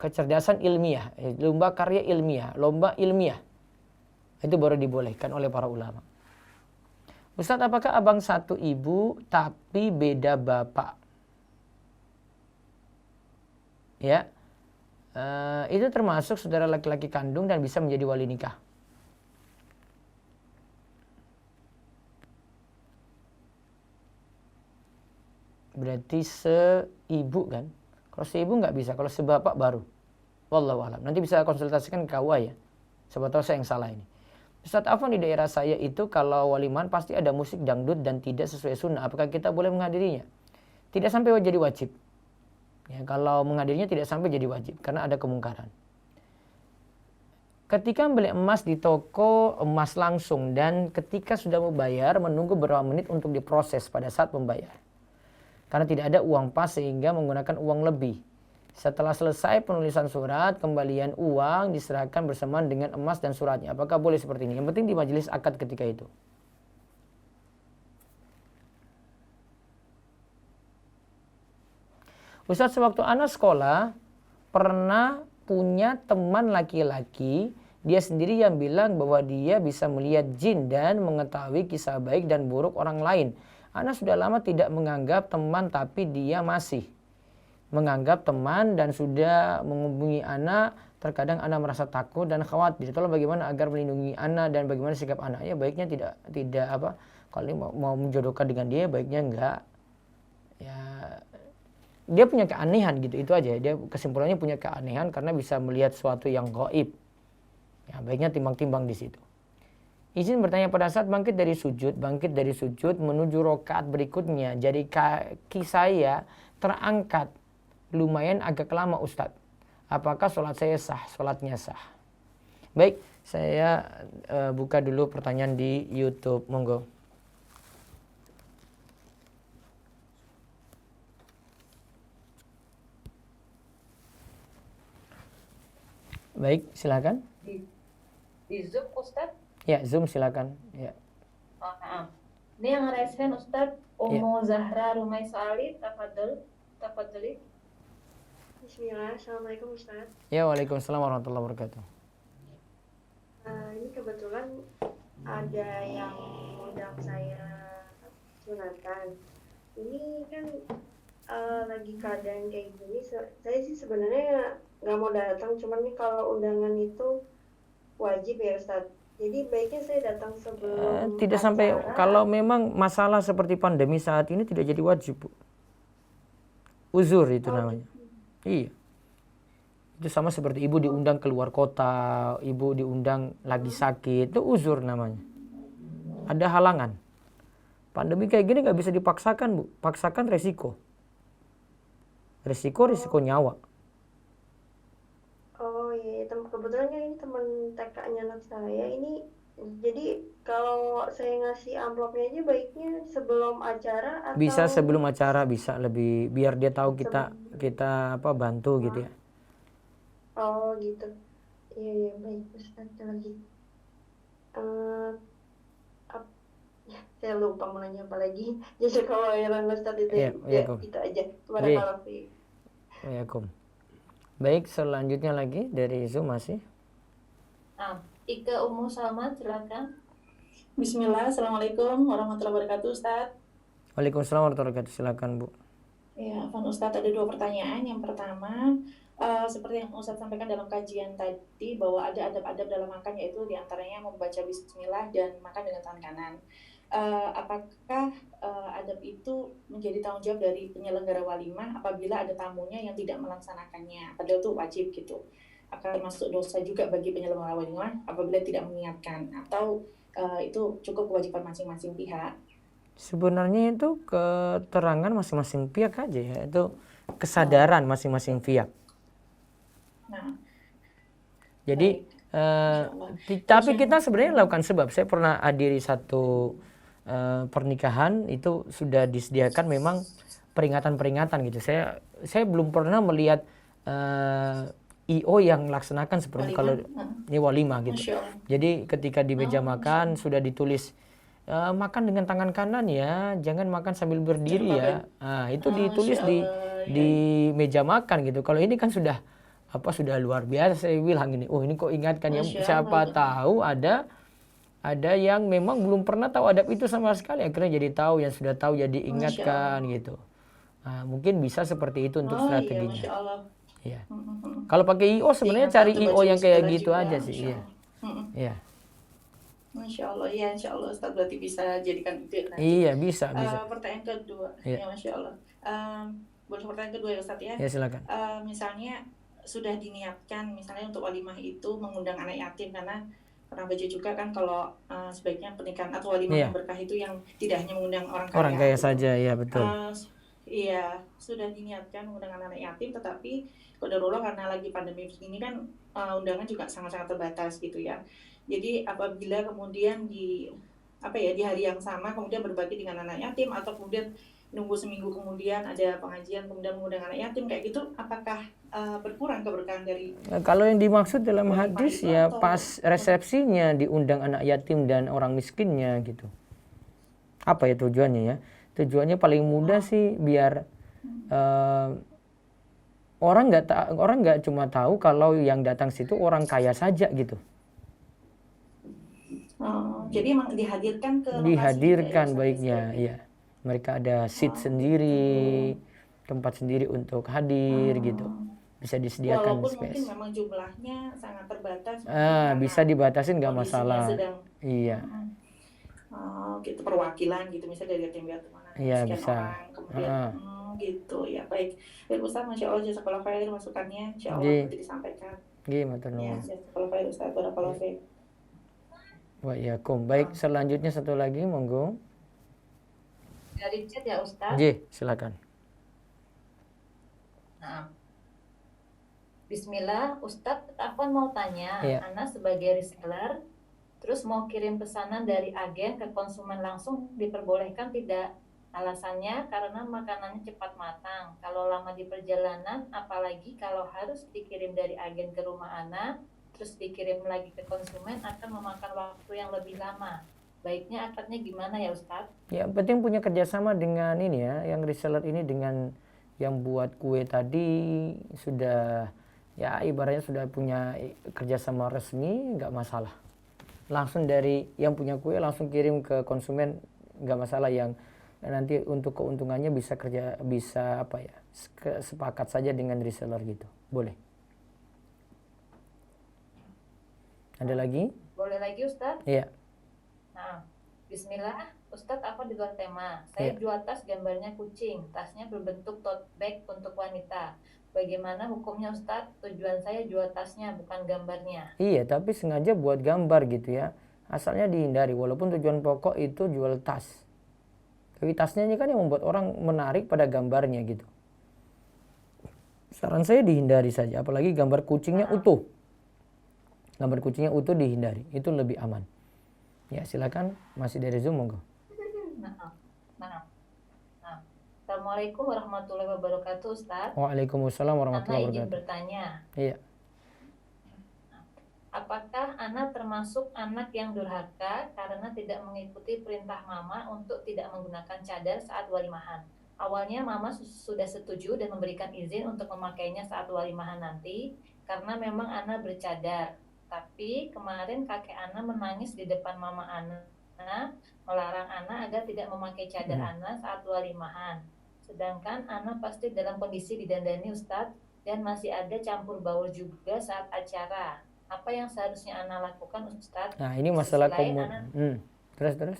kecerdasan ilmiah, lomba karya ilmiah, lomba ilmiah, itu baru dibolehkan oleh para ulama. Ustadz, apakah abang satu ibu tapi beda bapak? Ya, itu termasuk saudara laki-laki kandung dan bisa menjadi wali nikah. Berarti seibu kan? Kalau seibu nggak bisa, kalau sebapak baru. Wallahu a'lam. Nanti bisa konsultasikan ke KUA ya. Siapa tahu saya yang salah ini. Ustadz Afwan, di daerah saya itu kalau waliman pasti ada musik dangdut dan tidak sesuai sunnah. Apakah kita boleh menghadirinya? Tidak sampai jadi wajib. Ya, kalau menghadirinya tidak sampai jadi wajib karena ada kemungkaran. Ketika beli emas di toko emas langsung dan ketika sudah mau bayar menunggu beberapa menit untuk diproses pada saat membayar. Karena tidak ada uang pas sehingga menggunakan uang lebih. Setelah selesai penulisan surat, kembalian uang diserahkan bersamaan dengan emas dan suratnya. Apakah boleh seperti ini? Yang penting di majelis akad ketika itu. Ustadz, sewaktu anak sekolah pernah punya teman laki-laki, dia sendiri yang bilang bahwa dia bisa melihat jin dan mengetahui kisah baik dan buruk orang lain. Anak sudah lama tidak menganggap teman tapi dia masih menganggap teman dan sudah menghubungi anak. Terkadang anak merasa takut dan khawatir. Tolong bagaimana agar melindungi anak dan bagaimana sikap anak? Ya baiknya tidak kalau mau menjodohkan dengan dia baiknya enggak. Ya dia punya keanehan gitu, itu aja. Dia kesimpulannya punya keanehan karena bisa melihat sesuatu yang gaib. Ya, baiknya timbang-timbang di situ. Izin bertanya, pada saat bangkit dari sujud menuju rokaat berikutnya, jadi kaki saya terangkat lumayan agak lama Ustadz. Apakah sholat saya sah? Sholatnya sah. Baik, saya buka dulu pertanyaan di YouTube, monggo. Baik, silakan. Di Zoom Ustadz? Ya, Zoom silakan. Ya. Oh, nah. Ini yang ngerespen Ustadz Ummu Zahra Rumai Salih, tafadhali. Bismillah, Assalamualaikum Ustadz. Ya, waalaikumsalam warahmatullahi wabarakatuh. Ini kebetulan ada yang undang saya sunatan. Ini kan lagi keadaan kayak gini, saya sih sebenarnya nggak mau datang, cuman nih kalau undangan itu wajib ya Ustadz. Jadi baiknya saya datang sebelum tidak acara. sampai, kalau memang masalah seperti pandemi saat ini tidak jadi wajib, Bu. Uzur itu namanya. Iya. Itu sama seperti ibu diundang keluar kota, ibu diundang lagi sakit, itu uzur namanya. Ada halangan. Pandemi kayak gini nggak bisa dipaksakan, Bu. Paksakan resiko. Resiko nyawa. Oh iya, kebetulan kan ini teman TK-nya anak saya ini. Jadi kalau saya ngasih amplopnya aja baiknya sebelum acara atau Bisa sebelum acara, bisa lebih biar dia tahu kita bantu gitu ya. Oh gitu. Iya baik Ustaz, lagi. Saya lupa mau nanya apa lagi. Jazakallahu Ustaz, itu itu aja. Barakallahu. Waalaikumsalam. Baik, selanjutnya lagi dari Zoom masih. Ika Ummu Salma, silakan. Bismillah, Assalamualaikum warahmatullahi wabarakatuh, Ustadz. Waalaikumsalam warahmatullahi wabarakatuh, silakan Bu. Ya, Ustadz, ada 2 pertanyaan. Yang pertama, seperti yang Ustadz sampaikan dalam kajian tadi, bahwa ada adab-adab dalam makan, yaitu diantaranya membaca bismillah dan makan dengan tangan kanan. Apakah adab itu menjadi tanggung jawab dari penyelenggara walimah apabila ada tamunya yang tidak melaksanakannya, padahal itu wajib gitu? Akan masuk dosa juga bagi penyelenggara walimah apabila tidak mengingatkan, atau itu cukup kewajiban masing-masing pihak? Sebenarnya itu keterangan masing-masing pihak aja ya, itu kesadaran masing-masing pihak. Nah, jadi tapi kita sebenarnya lakukan, sebab saya pernah hadiri satu pernikahan, itu sudah disediakan memang peringatan-peringatan gitu. Saya belum pernah melihat IO yang melaksanakan seperti kalau ini walimah gitu. Jadi ketika di meja makan sudah ditulis makan dengan tangan kanan ya, jangan makan sambil berdiri ya. Nah, itu ditulis di meja makan gitu. Kalau ini kan sudah luar biasa, saya bilang gini, oh ini kok ingatkan ya, siapa tahu ada yang memang belum pernah tahu adab itu sama sekali, akhirnya jadi tahu, yang sudah tahu jadi ingatkan gitu. Nah, mungkin bisa seperti itu untuk strateginya. Masya Allah. Ya. Kalau pakai IO sebenarnya cari IO yang kayak gitu aja sih. Iya. Masya Allah, ya Insya Allah Ustaz berarti bisa jadikan itu nanti. Iya bisa. Pertanyaan kedua, ya Masya Allah. Boleh pertanyaan kedua ya Ustaz ya? Ya silakan. Misalnya sudah diniatkan, misalnya untuk walimah itu mengundang anak yatim, karena pernah baca juga kan kalau sebaiknya pernikahan atau walimah yang berkah itu yang tidak hanya mengundang orang kaya gitu saja, ya betul. Iya, sudah diniatkan mengundang anak yatim, tetapi qadarullah karena lagi pandemi begini kan undangan juga sangat-sangat terbatas gitu ya. Jadi apabila kemudian di hari yang sama kemudian berbagi dengan anak yatim, atau kemudian nunggu seminggu kemudian ada pengajian kemudian mengundang anak yatim kayak gitu, apakah berkurang keberkahan dari? Kalau yang dimaksud dalam hadis ya pas resepsinya diundang anak yatim dan orang miskinnya gitu. Apa ya tujuannya ya? Tujuannya paling mudah sih biar orang nggak cuma tahu kalau yang datang situ orang kaya saja gitu. Jadi emang dihadirkan ke lokasi. Dihadirkan baiknya, ya. Mereka ada seat sendiri, tempat sendiri untuk hadir gitu. Bisa disediakan walaupun space. Mungkin memang jumlahnya sangat terbatas. Bisa dibatasin nggak masalah. Iya. Gitu perwakilan gitu, misalnya dari yatim piatu mana. Iya bisa. Orang, kemudian gitu ya, baik. Ya Ustaz, Masya Allah, jazakallahu khair masukannya, Insya Allah nanti disampaikan. Gimana tuh? Ya, jazakallahu khair Ustaz, barakallahu fiik. Wa'alaikum. Baik, selanjutnya satu lagi, monggo. Dari chat ya Ustadz. J, silakan. Nah, Bismillah, Ustadz, aku mau tanya, Iya. Ana sebagai reseller, terus mau kirim pesanan dari agen ke konsumen langsung diperbolehkan tidak? Alasannya karena makanannya cepat matang. Kalau lama di perjalanan, apalagi kalau harus dikirim dari agen ke rumah Ana, terus dikirim lagi ke konsumen akan memakan waktu yang lebih lama. Baiknya akadnya gimana ya Ustadz? Ya, penting punya kerjasama dengan ini ya, yang reseller ini dengan yang buat kue tadi sudah ya ibaratnya sudah punya kerjasama resmi, nggak masalah. Langsung dari yang punya kue langsung kirim ke konsumen nggak masalah, yang nanti untuk keuntungannya bisa apa ya, sepakat saja dengan reseller gitu, boleh. Ada lagi? Boleh lagi Ustadz? Iya. Nah, Bismillah, Ustadz apa di luar tema? Saya jual tas gambarnya kucing, tasnya berbentuk tote bag untuk wanita. Bagaimana hukumnya Ustadz? Tujuan saya jual tasnya, bukan gambarnya. Iya, tapi sengaja buat gambar gitu ya. Asalnya dihindari, walaupun tujuan pokok itu jual tas. Tapi tasnya ini kan yang membuat orang menarik pada gambarnya gitu. Saran saya dihindari saja, apalagi gambar kucingnya utuh. Gambar kucingnya utuh dihindari, itu lebih aman. Ya silakan, masih dari Zoom monggo. Nah. Assalamualaikum warahmatullahi wabarakatuh Ustadz. Waalaikumsalam warahmatullahi Ana izin wabarakatuh. bertanya. Iya. Apakah Ana termasuk anak yang durhaka karena tidak mengikuti perintah mama untuk tidak menggunakan cadar saat walimahan? Awalnya mama sudah setuju dan memberikan izin untuk memakainya saat walimahan nanti karena memang Ana bercadar. Tapi kemarin kakek Ana menangis di depan mama Ana, melarang Ana agar tidak memakai cadar Ana saat walimahan. Sedangkan Ana pasti dalam kondisi didandani Ustadz dan masih ada campur baur juga saat acara. Apa yang seharusnya Ana lakukan Ustadz? Nah ini masalah terus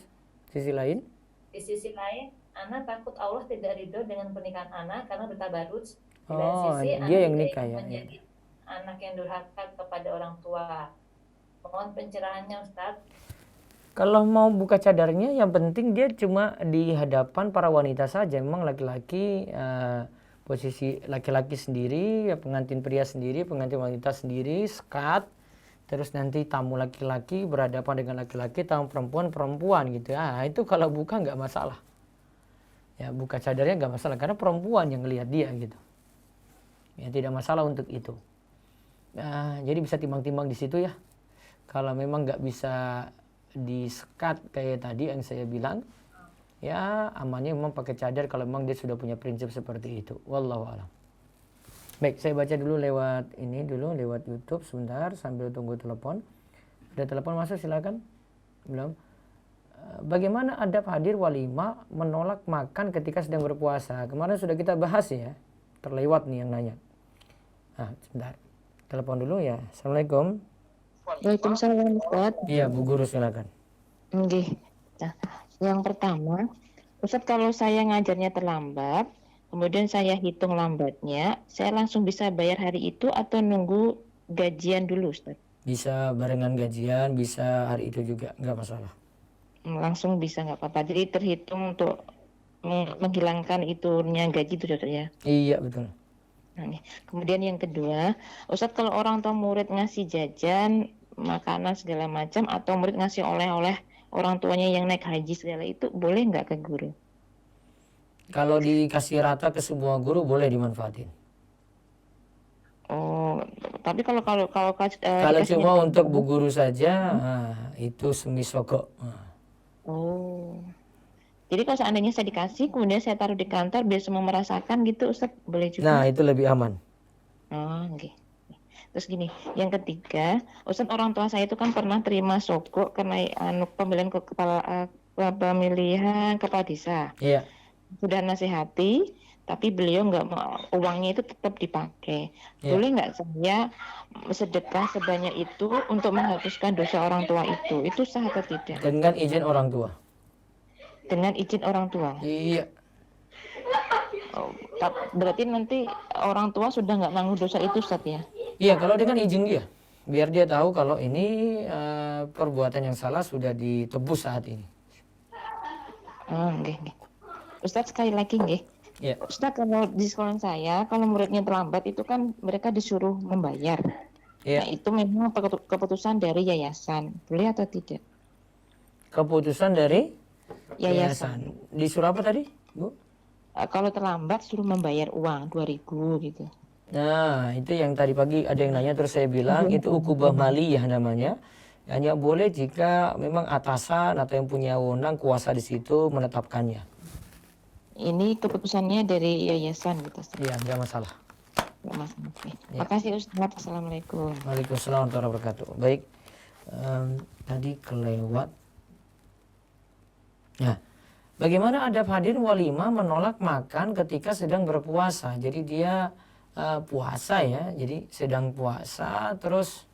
sisi lain? Di sisi lain, Ana takut Allah tidak ridho dengan pernikahan Ana karena bertabarruj. Di lain sisi, dia Ana yang tidak nikah ingin ya. menjadi anak yang durhaka kepada orang tua. Mohon pencerahannya Ustadz. Kalau mau buka cadarnya, yang penting dia cuma di hadapan para wanita saja. Memang laki-laki, posisi laki-laki sendiri, pengantin pria sendiri, pengantin wanita sendiri, sekat. Terus nanti tamu laki-laki berhadapan dengan laki-laki, tamu perempuan gitu. Itu kalau buka nggak masalah. Ya buka cadarnya nggak masalah, karena perempuan yang ngelihat dia gitu. Ya tidak masalah untuk itu. Jadi bisa timbang-timbang di situ ya. Kalau memang nggak bisa disekat kayak tadi yang saya bilang, ya amannya memang pakai cadar kalau memang dia sudah punya prinsip seperti itu. Wallahu a'lam. Baik, saya baca dulu lewat YouTube sebentar sambil tunggu telepon. Ada telepon masuk, silakan. Belum. Bagaimana adab hadir walimah menolak makan ketika sedang berpuasa? Kemarin sudah kita bahas ya. Terlewat nih yang nanya. Sebentar. Telepon dulu ya. Assalamualaikum. Waalaikumsalam Ustaz. Iya, Bu Guru silakan. Nggih. Nah, yang pertama, Ustaz, kalau saya ngajarnya terlambat, kemudian saya hitung lambatnya, saya langsung bisa bayar hari itu atau nunggu gajian dulu, Ustaz? Bisa barengan gajian, bisa hari itu juga, nggak masalah. Langsung bisa, nggak apa-apa. Jadi terhitung untuk menghilangkan itunya gaji itu, Ustaz ya? Iya, betul. Nah, kemudian yang kedua, Ustaz, kalau orang tua murid ngasih jajan, makanan segala macam, atau murid ngasih oleh-oleh orang tuanya yang naik haji segala itu, boleh nggak ke guru? Kalau dikasih rata ke semua guru boleh dimanfaatin. Oh, tapi kalau cuma untuk Bu Guru saja, itu semisoko. Oh. Jadi kalau seandainya saya dikasih, kemudian saya taruh di kantor biar semua merasakan gitu, Ustaz, boleh juga? Nah, itu lebih aman. Oh, oke. Terus gini, yang ketiga, Ustaz, orang tua saya itu kan pernah terima sogok karena pemilihan kepala desa. Iya. Sudah nasihati, tapi beliau nggak mau, uangnya itu tetap dipakai. Boleh nggak saya sedekah sebanyak itu untuk menghapuskan dosa orang tua itu? Itu sah atau tidak? Dengan izin orang tua. Dengan izin orang tua? Iya. Oh, berarti nanti orang tua sudah nggak nanggung dosa itu, Ustaz ya? Iya, kalau dengan izin dia. Biar dia tahu kalau ini perbuatan yang salah sudah ditebus saat ini. Oh, nggih, nggih. Ustadz sekali lagi nggih. Ya. Ustadz, kalau di sekolah saya, kalau muridnya terlambat itu kan mereka disuruh membayar. Ya. Nah, itu memang keputusan dari yayasan. Boleh atau tidak? Keputusan dari Yayasan. Disuruh apa tadi, Bu? Kalau terlambat suruh membayar uang 2.000 gitu. Nah, itu yang tadi pagi ada yang nanya terus saya bilang itu ukubah maliyah namanya. Hanya boleh jika memang atasan atau yang punya wewenang kuasa di situ menetapkannya. Ini keputusannya dari yayasan gitu. Iya, nggak masalah. Mas, oke. Ya. Makasih Ustaz. Assalamualaikum. Waalaikumsalam warahmatullahi wabarakatuh. Baik, tadi kelewat. Nah, bagaimana adab hadirin walimah menolak makan ketika sedang berpuasa? Jadi dia puasa ya, jadi sedang puasa terus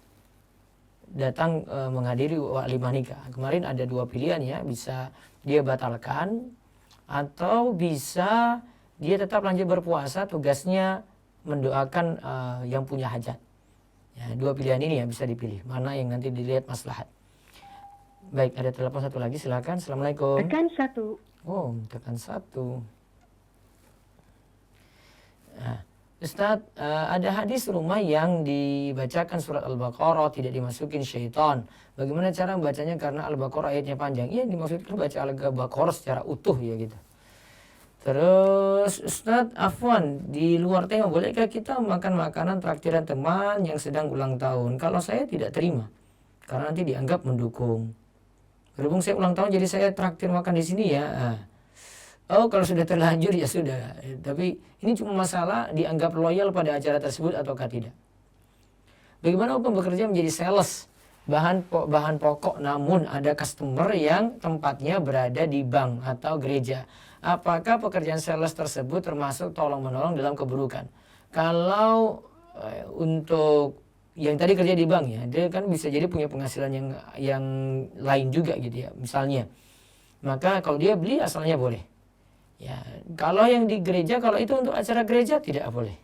datang menghadiri walimah nikah. Kemarin ada dua pilihan ya, bisa dia batalkan atau bisa dia tetap lanjut berpuasa, tugasnya mendoakan yang punya hajat. Ya, dua pilihan ini ya bisa dipilih, mana yang nanti dilihat maslahat. Baik, ada telepon satu lagi, silakan. Assalamualaikum. Tekan 1. Oh, tekan 1. Nah, Ustadz, ada hadis rumah yang dibacakan surat Al-Baqarah tidak dimasukin syaitan. Bagaimana cara membacanya karena Al-Baqarah ayatnya panjang? Iya, dimaksudkan baca Al-Baqarah secara utuh ya gitu. Terus Ustadz, afwan, di luar tema bolehkah kita makan makanan traktiran teman yang sedang ulang tahun? Kalau saya tidak terima, karena nanti dianggap mendukung. Berhubung saya ulang tahun jadi saya traktir makan di sini ya. Oh, kalau sudah terlanjur ya sudah. Tapi ini cuma masalah dianggap loyal pada acara tersebut ataukah tidak. Bagaimana hukum bekerja menjadi sales bahan pokok namun ada customer yang tempatnya berada di bank atau gereja? Apakah pekerjaan sales tersebut termasuk tolong-menolong dalam keburukan? Kalau untuk yang tadi kerja di bank ya, dia kan bisa jadi punya penghasilan yang lain juga gitu ya, misalnya. Maka kalau dia beli asalnya boleh. Ya, kalau yang di gereja, kalau itu untuk acara gereja tidak boleh.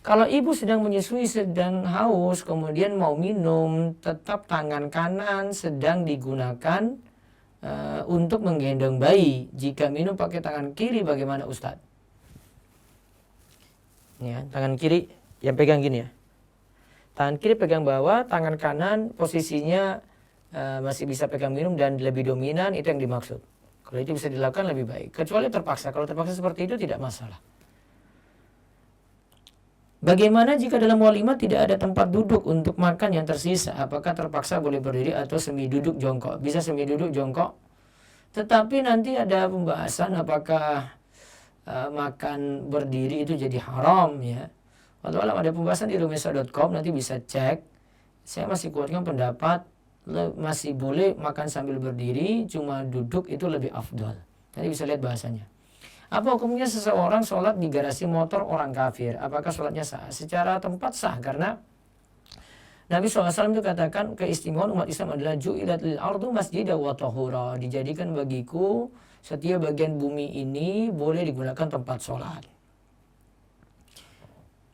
Kalau ibu sedang menyusui, sedang haus, kemudian mau minum, tetap tangan kanan sedang digunakan untuk menggendong bayi. Jika minum pakai tangan kiri, bagaimana Ustadz? Ya, tangan kiri yang pegang gini ya. Tangan kiri pegang bawah, tangan kanan posisinya masih bisa pegang minum dan lebih dominan, itu yang dimaksud. Kalau itu bisa dilakukan lebih baik. Kecuali terpaksa. Kalau terpaksa seperti itu tidak masalah. Bagaimana jika dalam walimah tidak ada tempat duduk untuk makan yang tersisa? Apakah terpaksa boleh berdiri atau semi duduk jongkok? Bisa semi duduk jongkok. Tetapi nanti ada pembahasan apakah makan berdiri itu jadi haram ya. Walau ada pembahasan di rumesa.com, nanti bisa cek. Saya masih kuatkan pendapat masih boleh makan sambil berdiri, cuma duduk itu lebih afdal. Nanti bisa lihat bahasanya. Apa hukumnya seseorang sholat di garasi motor orang kafir? Apakah sholatnya sah? Secara tempat sah, karena Nabi SAW itu katakan keistimewaan umat Islam adalah ju'ilat lil ardu masjidah wa tahura. Dijadikan bagiku setiap bagian bumi ini boleh digunakan tempat sholat.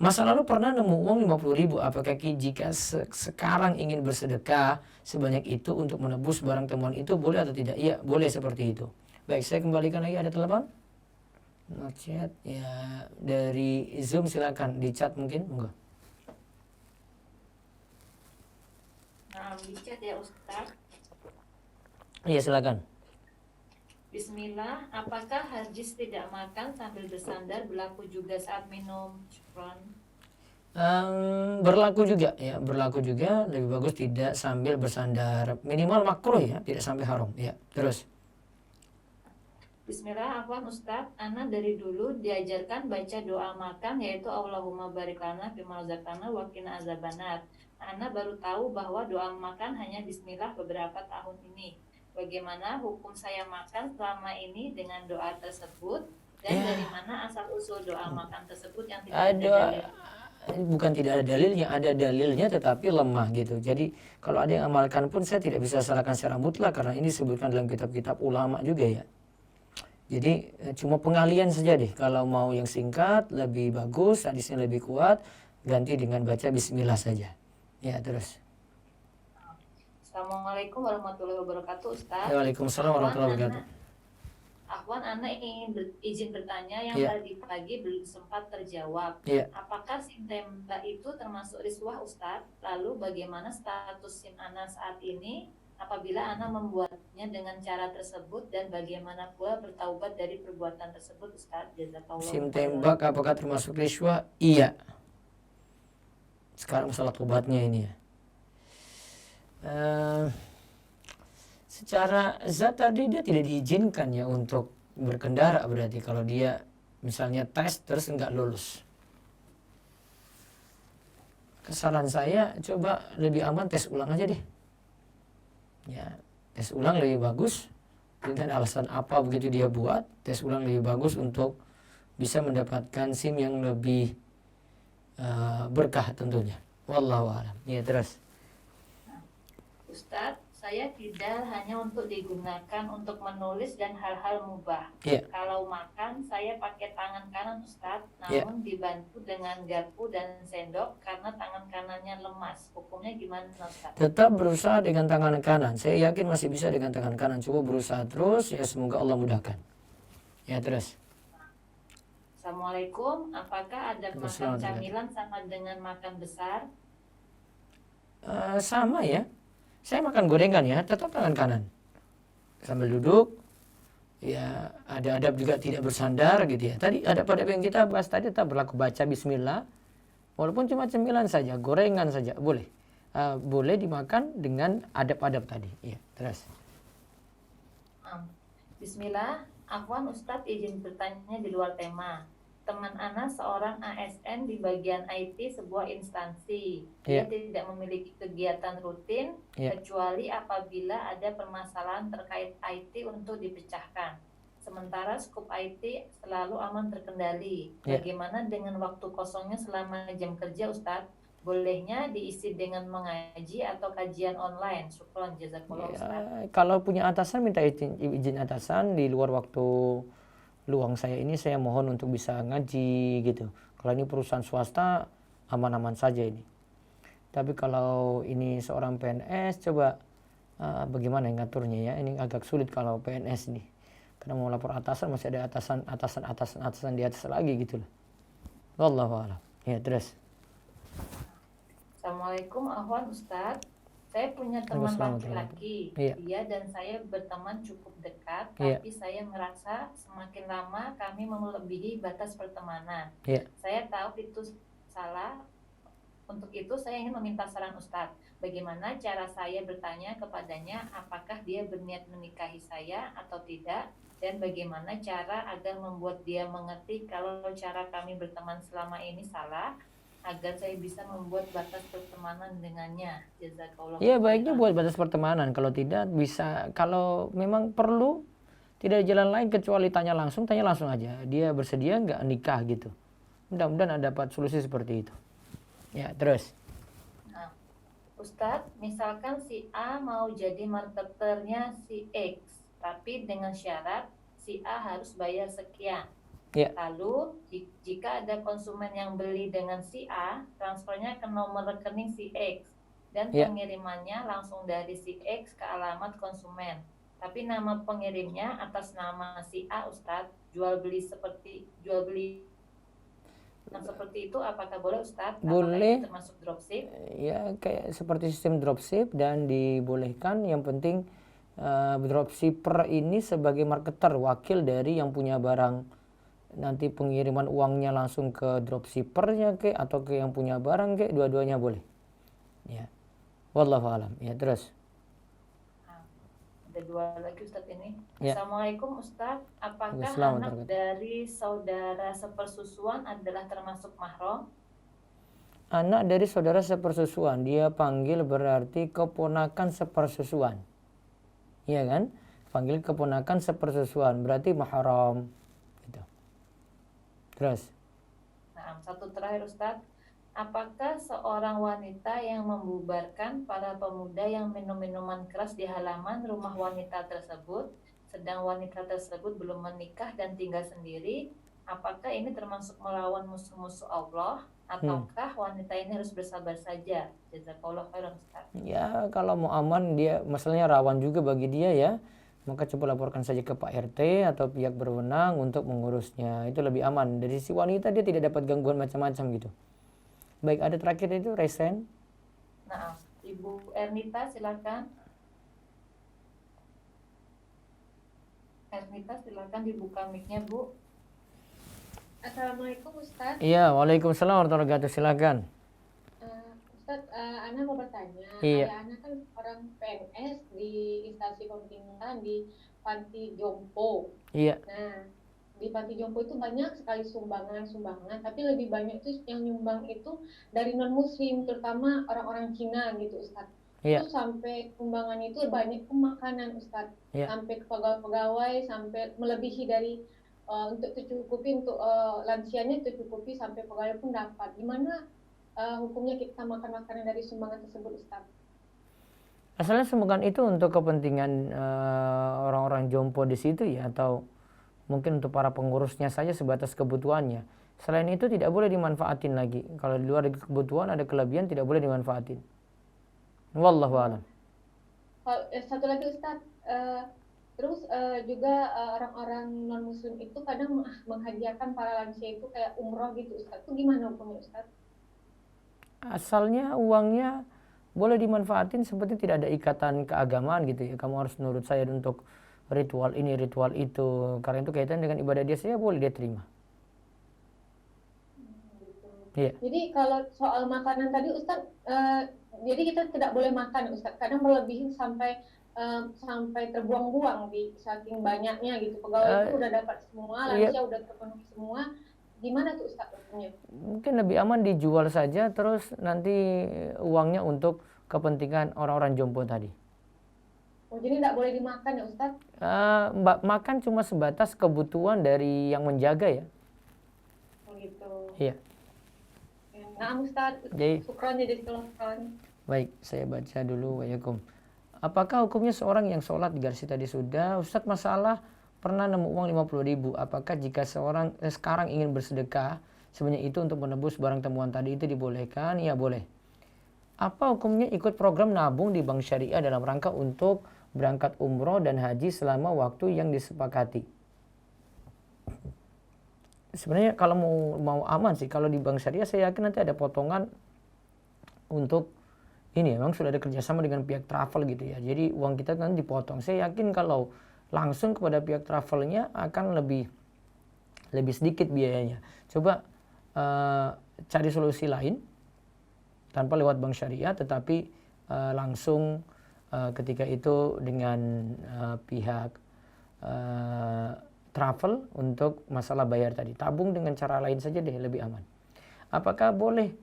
Masa lalu pernah nemu uang 50.000. Apakah jika sekarang ingin bersedekah sebanyak itu untuk menebus barang temuan itu boleh atau tidak? Iya, boleh seperti itu. Baik, saya kembalikan lagi, ada telepon? Chat ya, dari Zoom silakan, di chat mungkin enggak? Nah, di chat ya Ustaz. Iya, silakan. Bismillah, apakah hadis tidak makan sambil bersandar berlaku juga saat minum? Syukron. Berlaku juga ya, berlaku juga. Lebih bagus tidak sambil bersandar, minimal makruh ya, tidak sampai haram ya. Terus Bismillah, afwan Ustadz, Ana dari dulu diajarkan baca doa makan yaitu Allahumma barik lana fima razaqtana wa qina azabannar. Ana baru tahu bahwa doa makan hanya bismillah beberapa tahun ini. Bagaimana hukum saya makan selama ini dengan doa tersebut dan dari mana asal usul doa makan tersebut yang tidak ada dalil? Bukan tidak ada dalilnya, ada dalilnya tetapi lemah gitu. Jadi kalau ada yang amalkan pun saya tidak bisa salahkan secara mutlak karena ini disebutkan dalam kitab-kitab ulama juga ya. Jadi cuma pengalian saja deh. Kalau mau yang singkat lebih bagus, hadisnya lebih kuat, ganti dengan baca bismillah saja. Ya, terus. Assalamualaikum warahmatullahi wabarakatuh, Ustaz. Waalaikumsalam warahmatullahi wabarakatuh. Afwan, Ana ingin izin bertanya yang Iya. tadi pagi belum sempat terjawab. Iya. Apakah SIM tembak itu termasuk riswah, Ustaz? Lalu bagaimana status SIM Ana saat ini apabila Ana membuatnya dengan cara tersebut dan bagaimana pula bertaubat dari perbuatan tersebut, Ustaz? Jazakallah. SIM tembak apakah termasuk riswah? Iya. Sekarang masalah tobatnya ini ya. Secara zat tadi dia tidak diizinkan ya untuk berkendara, berarti kalau dia misalnya tes terus nggak lulus. Kesalahan saya, coba lebih aman tes ulang aja deh. Ya, tes ulang lebih bagus. Dengan alasan apa begitu dia buat, tes ulang lebih bagus untuk bisa mendapatkan SIM yang lebih berkah tentunya. Wallahu a'lam. Ya, terus. Ustadz, saya tidak hanya untuk digunakan untuk menulis dan hal-hal mubah. Iya. Kalau makan, saya pakai tangan kanan, Ustadz, Iya. namun dibantu dengan garpu dan sendok karena tangan kanannya lemas. Hukumnya gimana, Ustadz? Tetap berusaha dengan tangan kanan. Saya yakin masih bisa dengan tangan kanan. Coba berusaha terus, ya semoga Allah mudahkan. Ya, terus. Assalamualaikum, apakah ada makan Waalaikumsalam. camilan sama dengan makan besar? Sama ya. Saya makan gorengan ya, tetap tangan kanan. Sambil duduk, ya ada adab juga tidak bersandar gitu ya. Tadi ada pada yang kita bahas tadi tetap berlaku baca bismillah. Walaupun cuma cemilan saja, gorengan saja boleh. Boleh dimakan dengan adab-adab tadi. Ya, terus. Bismillah, Afwan Ustadz izin bertanya di luar tema. Teman Ana seorang ASN di bagian IT sebuah instansi. Dia tidak memiliki kegiatan rutin kecuali apabila ada permasalahan terkait IT untuk dipecahkan. Sementara skup IT selalu aman terkendali. Bagaimana dengan waktu kosongnya selama jam kerja, Ustadz? Bolehnya diisi dengan mengaji atau kajian online? Syukron, jazakallah, Ustadz. Kalau punya atasan minta izin atasan di luar waktu luang saya ini, saya mohon untuk bisa ngaji gitu. Kalau ini perusahaan swasta aman-aman saja ini. Tapi kalau ini seorang PNS, coba bagaimana yang ngaturnya ya? Ini agak sulit kalau PNS ini. Karena mau lapor atasan masih ada atasan di atas lagi gitu loh. Wallahu a'lam. Ya, terus. Assalamualaikum Ahwan Ustadz. Saya punya teman laki-laki. Dia dan saya berteman cukup dekat, tapi saya merasa semakin lama kami melebihi batas pertemanan. Saya tahu itu salah. Untuk itu saya ingin meminta saran Ustadz. Bagaimana cara saya bertanya kepadanya apakah dia berniat menikahi saya atau tidak, dan bagaimana cara agar membuat dia mengerti kalau cara kami berteman selama ini salah, agar saya bisa membuat batas pertemanan dengannya. Jazakallah. Iya, baiknya buat batas pertemanan. Kalau tidak bisa, kalau memang perlu, tidak ada jalan lain kecuali tanya langsung aja. Dia bersedia nggak nikah gitu. Mudah-mudahan ada dapat solusi seperti itu. Ya, terus. Nah, Ustadz, misalkan si A mau jadi marketernya si X, tapi dengan syarat si A harus bayar sekian. Lalu jika ada konsumen yang beli dengan si A, transfernya ke nomor rekening si X dan pengirimannya langsung dari si X ke alamat konsumen. Tapi nama pengirimnya atas nama si A, Ustadz. Jual beli seperti itu apakah boleh, Ustadz? Boleh. Termasuk dropship? Ya, kayak seperti sistem dropship dan dibolehkan. Yang penting dropshipper ini sebagai marketer, wakil dari yang punya barang. Nanti pengiriman uangnya langsung ke dropshippernya atau ke yang punya barang dua-duanya boleh. Ya. Wallahu a'lam. Ya, terus. Ada dua lagi Ustadz ini. Assalamualaikum Ustadz, apakah anak dari saudara sepersusuan adalah termasuk mahram? Anak dari saudara sepersusuan, dia panggil berarti keponakan sepersusuan. Iya kan? Panggil keponakan sepersusuan berarti mahram. Terus. Nah, satu terakhir Ustadz, apakah seorang wanita yang membubarkan para pemuda yang minum minuman keras di halaman rumah wanita tersebut, sedang wanita tersebut belum menikah dan tinggal sendiri, apakah ini termasuk melawan musuh-musuh Allah Ataukah wanita ini harus bersabar saja? Jazakallah khairan Ustaz. Ya kalau mau aman, dia masalahnya rawan juga bagi dia ya, maka coba laporkan saja ke Pak RT atau pihak berwenang untuk mengurusnya. Itu lebih aman. Dari si wanita dia tidak dapat gangguan macam-macam gitu. Baik, ada terakhir itu Resen. Nah, Ibu Ernita silakan. Ernita silakan dibuka mic-nya, Bu. Assalamualaikum Ustadz. Iya, waalaikumsalam warahmatullahi wabarakatuh. Silakan. Ustadz, Ana mau bertanya. Iya. Ayah Ana kan orang PNS di instansi pemerintahan di Panti Jompo. Iya. Nah, di Panti Jompo itu banyak sekali sumbangan, tapi lebih banyak itu yang nyumbang itu dari non-muslim, terutama orang-orang Cina gitu Ustadz. Iya. Itu sampai sumbangan itu banyak ke makanan Ustadz. Iya. Sampai ke pegawai-pegawai, sampai melebihi dari untuk tercukupi untuk lansianya tercukupi sampai pegawai pun dapat. Gimana hukumnya kita makan makanan dari sumbangan tersebut, Ustaz? Asalnya sumbangan itu untuk kepentingan orang-orang jompo di situ ya, atau mungkin untuk para pengurusnya saja sebatas kebutuhannya. Selain itu tidak boleh dimanfaatin lagi. Kalau di luar kebutuhan ada kelebihan tidak boleh dimanfaatin. Wallahu a'lam. Satu lagi Ustaz, terus juga orang-orang non-muslim itu kadang menghadiahkan para lansia itu kayak umroh gitu Ustaz. Itu gimana hukumnya Ustaz? Asalnya uangnya boleh dimanfaatin seperti tidak ada ikatan keagamaan gitu ya. Kamu harus menurut saya untuk ritual ini, ritual itu. Karena itu kaitan dengan ibadah dia, saya boleh dia terima. Gitu. Iya. Jadi kalau soal makanan tadi Ustaz, jadi kita tidak boleh makan Ustaz. Kadang melebihi sampai terbuang-buang di saking banyaknya gitu. Pegawai itu udah dapat semua, lansia udah terpenuhi semua. Gimana tuh Ustaz hukumnya? Mungkin lebih aman dijual saja, terus nanti uangnya untuk kepentingan orang-orang jompo tadi. Oh, jadi tidak boleh dimakan ya Ustaz? Makan cuma sebatas kebutuhan dari yang menjaga ya. Oh gitu. Iya. Nah Ustaz, syukron jadi telepon. Baik, saya baca dulu. Waalaikumsalam. Apakah hukumnya seorang yang sholat di garis tadi sudah? Ustadz, masalah pernah nemu uang 50.000. Apakah jika seorang sekarang ingin bersedekah sebanyak itu untuk menebus barang temuan tadi itu dibolehkan? Ya boleh. Apa hukumnya ikut program nabung di bank syariah dalam rangka untuk berangkat umroh dan haji selama waktu yang disepakati? Sebenarnya kalau mau aman sih, kalau di bank syariah saya yakin nanti ada potongan untuk ini. Memang sudah ada kerjasama dengan pihak travel gitu ya. Jadi uang kita nanti dipotong. Saya yakin kalau langsung kepada pihak travelnya akan lebih sedikit biayanya. Coba cari solusi lain tanpa lewat bank syariah, tetapi langsung ketika itu dengan pihak travel untuk masalah bayar tadi. Tabung dengan cara lain saja deh, lebih aman. Apakah boleh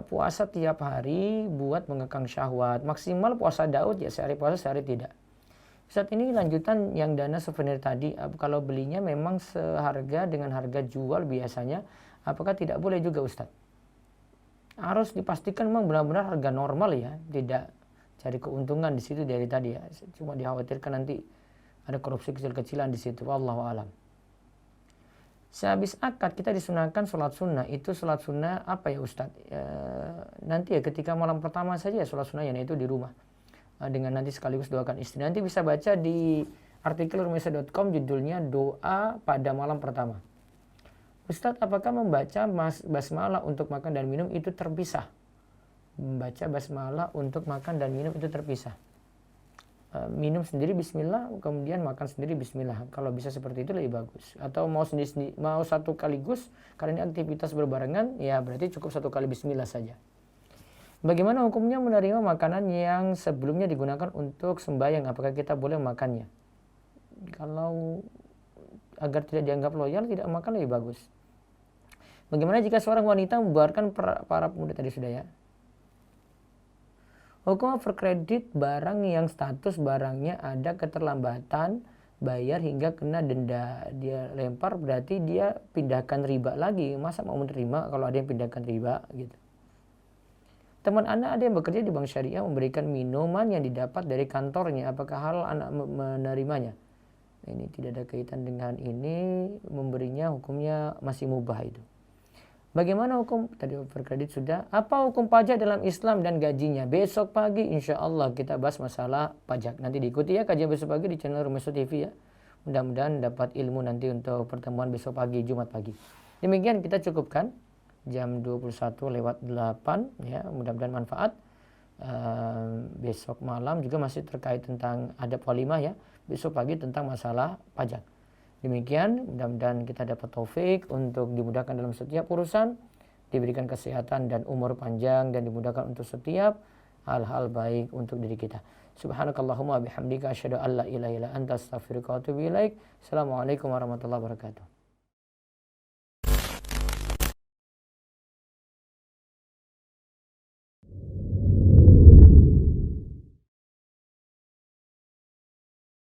puasa tiap hari buat mengekang syahwat? Maksimal puasa Daud ya, sehari puasa sehari tidak. Saat ini lanjutan yang dana souvenir tadi, kalau belinya memang seharga dengan harga jual biasanya, apakah tidak boleh juga Ustadz? Harus dipastikan memang benar-benar harga normal ya, tidak cari keuntungan di situ dari tadi ya. Cuma dikhawatirkan nanti ada korupsi kecil-kecilan di situ. Wallahu a'lam. Sehabis akad kita disunahkan sholat sunnah. Itu sholat sunnah apa ya Ustadz? Nanti ya ketika malam pertama saja sholat sunnah, yaitu di rumah. Dengan nanti sekaligus doakan istri. Nanti bisa baca di artikel rumesa.com judulnya doa pada malam pertama. Ustadz, apakah membaca basmalah untuk makan dan minum itu terpisah? Membaca basmalah untuk makan dan minum itu terpisah. Minum sendiri bismillah, kemudian makan sendiri bismillah. Kalau bisa seperti itu lebih bagus. Atau mau sendiri, mau satu kaligus karena ini aktivitas berbarengan, ya berarti cukup satu kali bismillah saja. Bagaimana hukumnya menerima makanan yang sebelumnya digunakan untuk sembahyang? Apakah kita boleh makannya? Kalau agar tidak dianggap loyal, tidak makan lebih bagus. Bagaimana jika seorang wanita membuarkan para pemuda tadi sudah ya? Hukum overkredit barang yang status barangnya ada keterlambatan bayar hingga kena denda. Dia lempar berarti dia pindahkan riba lagi. Masa mau menerima kalau ada yang pindahkan riba gitu. Teman Anda ada yang bekerja di bank syariah memberikan minuman yang didapat dari kantornya. Apakah halal anak menerimanya? Ini tidak ada kaitan dengan ini. Memberinya hukumnya masih mubah itu. Bagaimana hukum, tadi overkredit sudah, apa hukum pajak dalam Islam dan gajinya? Besok pagi insya Allah kita bahas masalah pajak. Nanti diikuti ya kajian besok pagi di channel Rumeso TV ya. Mudah-mudahan dapat ilmu nanti untuk pertemuan besok pagi, Jumat pagi. Demikian kita cukupkan jam 21:08 ya, mudah-mudahan manfaat. Besok malam juga masih terkait tentang adab walimah ya. Besok pagi tentang masalah pajak. Demikian, mudah-mudahan kita dapat taufik untuk dimudahkan dalam setiap urusan, diberikan kesehatan dan umur panjang, dan dimudahkan untuk setiap hal-hal baik untuk diri kita. Subhanakallahumma bihamdika asyhadu an la ilaha illa anta astaghfiruka wa atubu ilaik. Assalamualaikum warahmatullahi wabarakatuh.